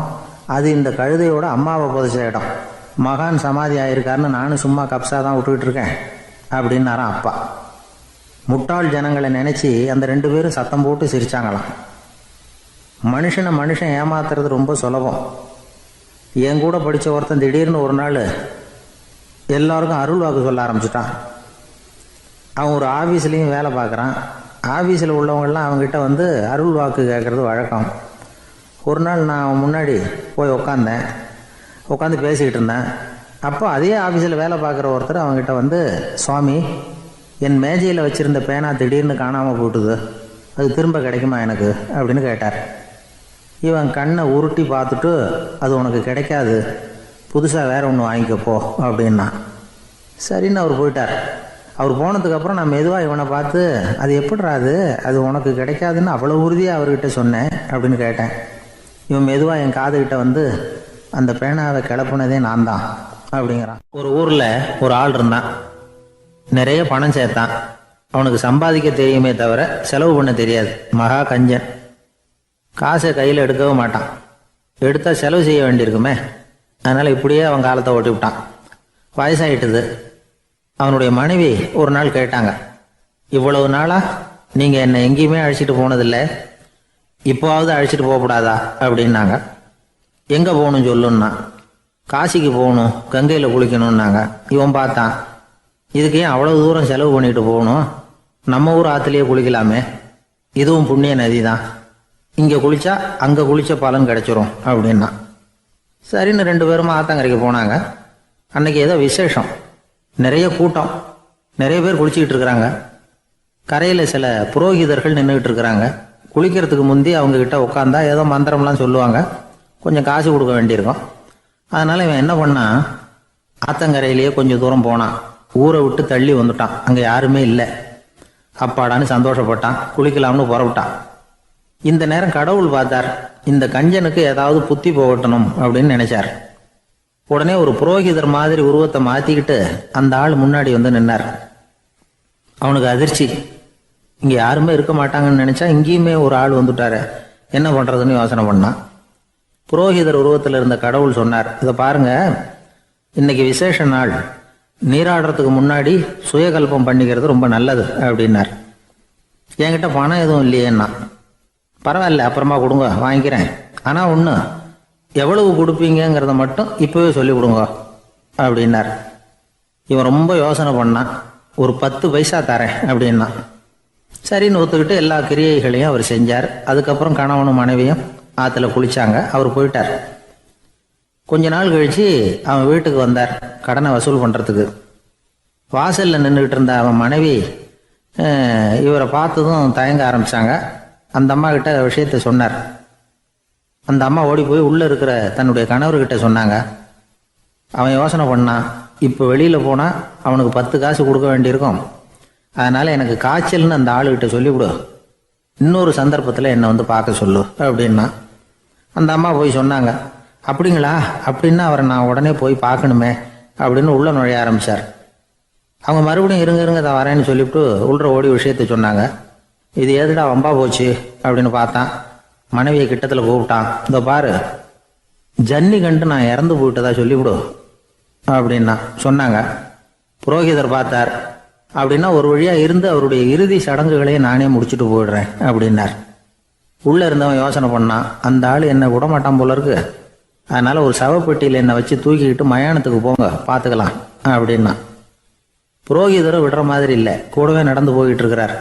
அது இந்த கழுதையோட அம்மாவை புதைச்ச இடம். மகான் சமாதி ஆயிருக்காருன்னு நானும் சும்மா கப்ஸா தான் விட்டுக்கிட்டு இருக்கேன் அப்படின்னாராம் அப்பா. முட்டாள் ஜனங்களை நினச்சி அந்த 2 பேரும் சத்தம் போட்டு சிரிச்சாங்களாம். மனுஷன் ஏமாத்துறது ரொம்ப சுலபம். என் கூட படித்த ஒருத்தன் திடீர்னு ஒரு நாள் எல்லாருக்கும் அருள் வாக்கு சொல்ல ஆரம்பிச்சிட்டான். அவன் ஒரு ஆஃபீஸ்லேயும் வேலை பார்க்குறான். ஆஃபீஸில் உள்ளவங்கள்லாம் அவங்ககிட்ட வந்து அருள் வாக்கு கேட்குறது வழக்கம். ஒரு நாள் நான் அவன் முன்னாடி போய் உட்காந்து பேசிக்கிட்டு இருந்தேன். அப்போ அதே ஆஃபீஸில் வேலை பார்க்குற ஒருத்தர் அவங்ககிட்ட வந்து, சுவாமி, என் மேஜையில் வச்சுருந்த பேனா திடீர்னு காணாமல் போட்டுது, அது திரும்ப கிடைக்குமா எனக்கு அப்படின்னு கேட்டார். இவன் கண்ணை உருட்டி பார்த்துட்டு, அது உனக்கு கிடைக்காது, புதுசாக வேற ஒன்று வாங்கிக்கப்போ அப்படின்னா. சரின்னு அவர் போயிட்டார். அவர் போனதுக்கப்புறம் நான் மெதுவாக இவனை பார்த்து, அது எப்படிறா அது உனக்கு கிடைக்காதுன்னு அவ்வளோ உறுதியாக அவர்கிட்ட சொன்னேன் அப்படின்னு கேட்டேன். இவன் மெதுவாக என் காதுகிட்ட வந்து, அந்த பேனாவை கிளப்புனதே நான் தான் அப்படிங்கிறான். ஒரு ஊரில் ஒரு ஆள் இருந்தான். நிறைய பணம் சேர்த்தான். அவனுக்கு சம்பாதிக்க தெரியுமே தவிர செலவு பண்ண தெரியாது. மகா கஞ்சன். காசை கையில் எடுக்கவும் மாட்டான். எடுத்தால் செலவு செய்ய வேண்டியிருக்குமே. அதனால் இப்படியே அவன் காலத்தை ஓட்டி விட்டான். வயசாகிட்டுது. அவனுடைய மனைவி ஒரு நாள் கேட்டாங்க, இவ்வளவு நாளாக நீங்கள் என்னை எங்கேயுமே அழைச்சிட்டு போனதில்லை, இப்போவாவது அழைச்சிட்டு போகக்கூடாதா அப்படின்னாங்க. எங்கே போகணும் சொல்லுன்னா. காசிக்கு போகணும், கங்கையில் குளிக்கணும்னாங்க. இவன் பார்த்தான், இதுக்கு ஏன் அவ்வளோ தூரம் செலவு பண்ணிட்டு போகணும், நம்ம ஊர் ஆற்றுலேயே குளிக்கலாமே, இதுவும் புண்ணிய நதி தான், இங்கே குளித்தா அங்கே குளித்த பலன் கிடைச்சிரும் அப்படின்னா. சரின்னு 2 பேரும் ஆத்தங்கரைக்கு போனாங்க. அன்னைக்கு ஏதோ விசேஷம், நிறைய கூட்டம், நிறைய பேர் குளிச்சுக்கிட்டு இருக்கிறாங்க. கரையில் சில புரோகிதர்கள் நின்றுக்கிட்டு இருக்கிறாங்க. குளிக்கிறதுக்கு முந்தி அவங்கக்கிட்ட உட்காந்தா ஏதோ மந்திரம்லாம் சொல்லுவாங்க, கொஞ்சம் காசு கொடுக்க வேண்டியிருக்கும். அதனால் இவன் என்ன பண்ணான், ஆத்தங்கரையிலேயே கொஞ்சம் தூரம் போனான். ஊரை விட்டு தள்ளி வந்துட்டான். அங்கே யாருமே இல்லை. அப்பாடான்னு சந்தோஷப்பட்டான். குளிக்கலாம்னு புறப்பட்டான். இந்த நேரம் கடவுள் பார்த்தார், இந்த கஞ்சனுக்கு ஏதாவது புத்தி போகட்டணும் அப்படின்னு நினைச்சார். உடனே ஒரு புரோகிதர் மாதிரி உருவத்தை மாற்றிக்கிட்டு அந்த ஆள் முன்னாடி வந்து நின்னார். அவனுக்கு அதிர்ச்சி. இங்கே யாருமே இருக்க மாட்டாங்கன்னு நினச்சா இங்கேயுமே ஒரு ஆள் வந்துட்டாரு, என்ன பண்ணுறதுன்னு யோசனை பண்ணான். புரோகிதர் உருவத்தில் இருந்த கடவுள் சொன்னார், இதை பாருங்க, இன்னைக்கு விசேஷ நாள், நீராடுறதுக்கு முன்னாடி சுயகல்பம் பண்ணிக்கிறது ரொம்ப நல்லது அப்படின்னார். என்கிட்ட பணம் எதுவும் இல்லையேன்னா. பரவாயில்ல, அப்புறமா கொடுங்க, வாங்கிக்கிறேன். ஆனால் ஒன்று, எவ்வளவு கொடுப்பீங்கிறத மட்டும் இப்போவே சொல்லி கொடுங்க அப்படின்னார். இவன் ரொம்ப யோசனை பண்ணான். ஒரு 10 பைசா தரேன் அப்படின்னா. சரின்னு ஒத்துக்கிட்டு எல்லா கிரியைகளையும் அவர் செஞ்சார். அதுக்கப்புறம் கணவனும் மனைவியும் ஆற்றுல குளிச்சாங்க. அவர் போயிட்டார். கொஞ்ச நாள் கழித்து அவன் வீட்டுக்கு வந்தார் கடனை வசூல் பண்ணுறதுக்கு. வாசலில் நின்றுக்கிட்டு இருந்த அவன் மனைவி இவரை பார்த்ததும் தயங்க ஆரம்பித்தாங்க. அந்த அம்மா கிட்ட விஷயத்த சொன்னார். அந்த அம்மா ஓடி போய் உள்ளே இருக்கிற தன்னுடைய கணவர்கிட்ட சொன்னாங்க. அவன் யோசனை பண்ணான், இப்போ வெளியில் போனால் அவனுக்கு 10 காசு கொடுக்க வேண்டியிருக்கும், அதனால் எனக்கு காய்ச்சல்னு அந்த ஆளுகிட்ட சொல்லிவிடு, இன்னொரு சந்தர்ப்பத்தில் என்னை வந்து பார்க்க சொல்லு அப்படின்னா. அந்த அம்மா போய் சொன்னாங்க. அப்படிங்களா, அப்படின்னா அவரை நான் உடனே போய் பார்க்கணுமே அப்படின்னு உள்ள நுழைய ஆரம்பித்தார். அவங்க மறுபடியும் இருங்க தான் வரேன்னு சொல்லிவிட்டு உள்ள ஓடி விஷயத்த சொன்னாங்க. இது எதுடா வம்பா போச்சு அப்படின்னு பார்த்தான். மனைவியை கிட்டத்தில் கூப்பிட்டான். இதோ பாரு, ஜன்னி கண்டு நான் இறந்து போயிட்டதா சொல்லிவிடு அப்படின்னா சொன்னாங்க. புரோகிதர் பார்த்தார். அப்படின்னா ஒரு வழியாக இருந்து அவருடைய இறுதி சடங்குகளையே நானே முடிச்சுட்டு போயிடுறேன் அப்படின்னார். உள்ளே இருந்தவன் யோசனை பண்ணான், அந்த ஆள் என்னை விட மாட்டான் போல இருக்கு, அதனால் ஒரு சவப்பெட்டியில் என்னை வச்சு தூக்கிக்கிட்டு மயானத்துக்கு போங்க, பார்த்துக்கலாம் அப்படின்னா. புரோகிதரும் விடுற மாதிரி இல்லை, கூடவே நடந்து போய்கிட்டு இருக்கிறார்.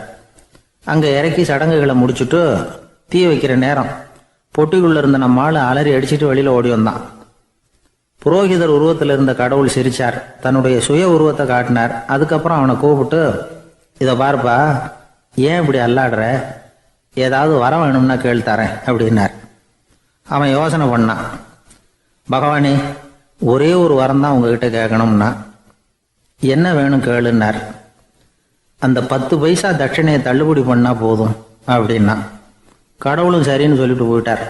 அங்கே இறக்கி சடங்குகளை முடிச்சுட்டு தீ வைக்கிற நேரம் பொட்டிக்குள்ளே இருந்த நம்ம ஆள் அலறி அடிச்சுட்டு வெளியில் ஓடி வந்தான். புரோகிதர் உருவத்தில் இருந்த கடவுள் சிரிச்சார். தன்னுடைய சுய உருவத்தை காட்டினார். அதுக்கப்புறம் அவனை கூப்பிட்டு, இதை பாருப்பா, ஏன் இப்படி அல்லாடுற, ஏதாவது வரம் வேணும்னா கேள் தரேன் அப்படின்னார். அவன் யோசனை பண்ணான். பகவானே, ஒரே ஒரு வரம் தான் உங்ககிட்ட கேட்கணும்னா. என்ன வேணும் கேளுன்னார். அந்த 10 பைசா தட்சணையை தள்ளுபடி பண்ணால் போதும் அப்படின்னா. கடவுளும் சரின்னு சொல்லிட்டு போயிட்டார்.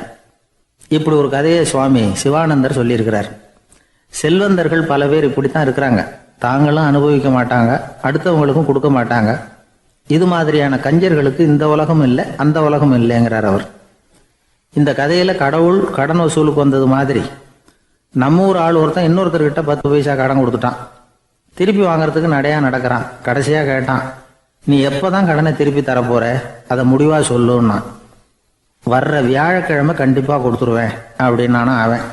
இப்படி ஒரு கதையை சுவாமி சிவானந்தர் சொல்லியிருக்கிறார். செல்வந்தர்கள் பல பேர் இப்படித்தான் இருக்கிறாங்க. தாங்களும் அனுபவிக்க மாட்டாங்க, அடுத்தவங்களுக்கும் கொடுக்க மாட்டாங்க. இது மாதிரியான கஞ்சர்களுக்கு இந்த உலகம் இல்லை, அந்த உலகம் இல்லைங்கிறார் அவர். இந்த கதையில கடவுள் கடன் வசூலுக்கு வந்தது மாதிரி நம்ம ஊர் ஆள் ஒருத்தன் இன்னொருத்தர்கிட்ட 10 பைசா கடன் கொடுத்துட்டான். திருப்பி வாங்கறதுக்கு நடையா நடக்கிறான். கடைசியா கேட்டான், நீ எப்பதான் கடனை திருப்பி தரப்போற, அதை முடிவா சொல்லுன்னா. வர்ற வியாழக்கிழமை கண்டிப்பா கொடுத்துருவேன் அப்படின்னானா அவன்.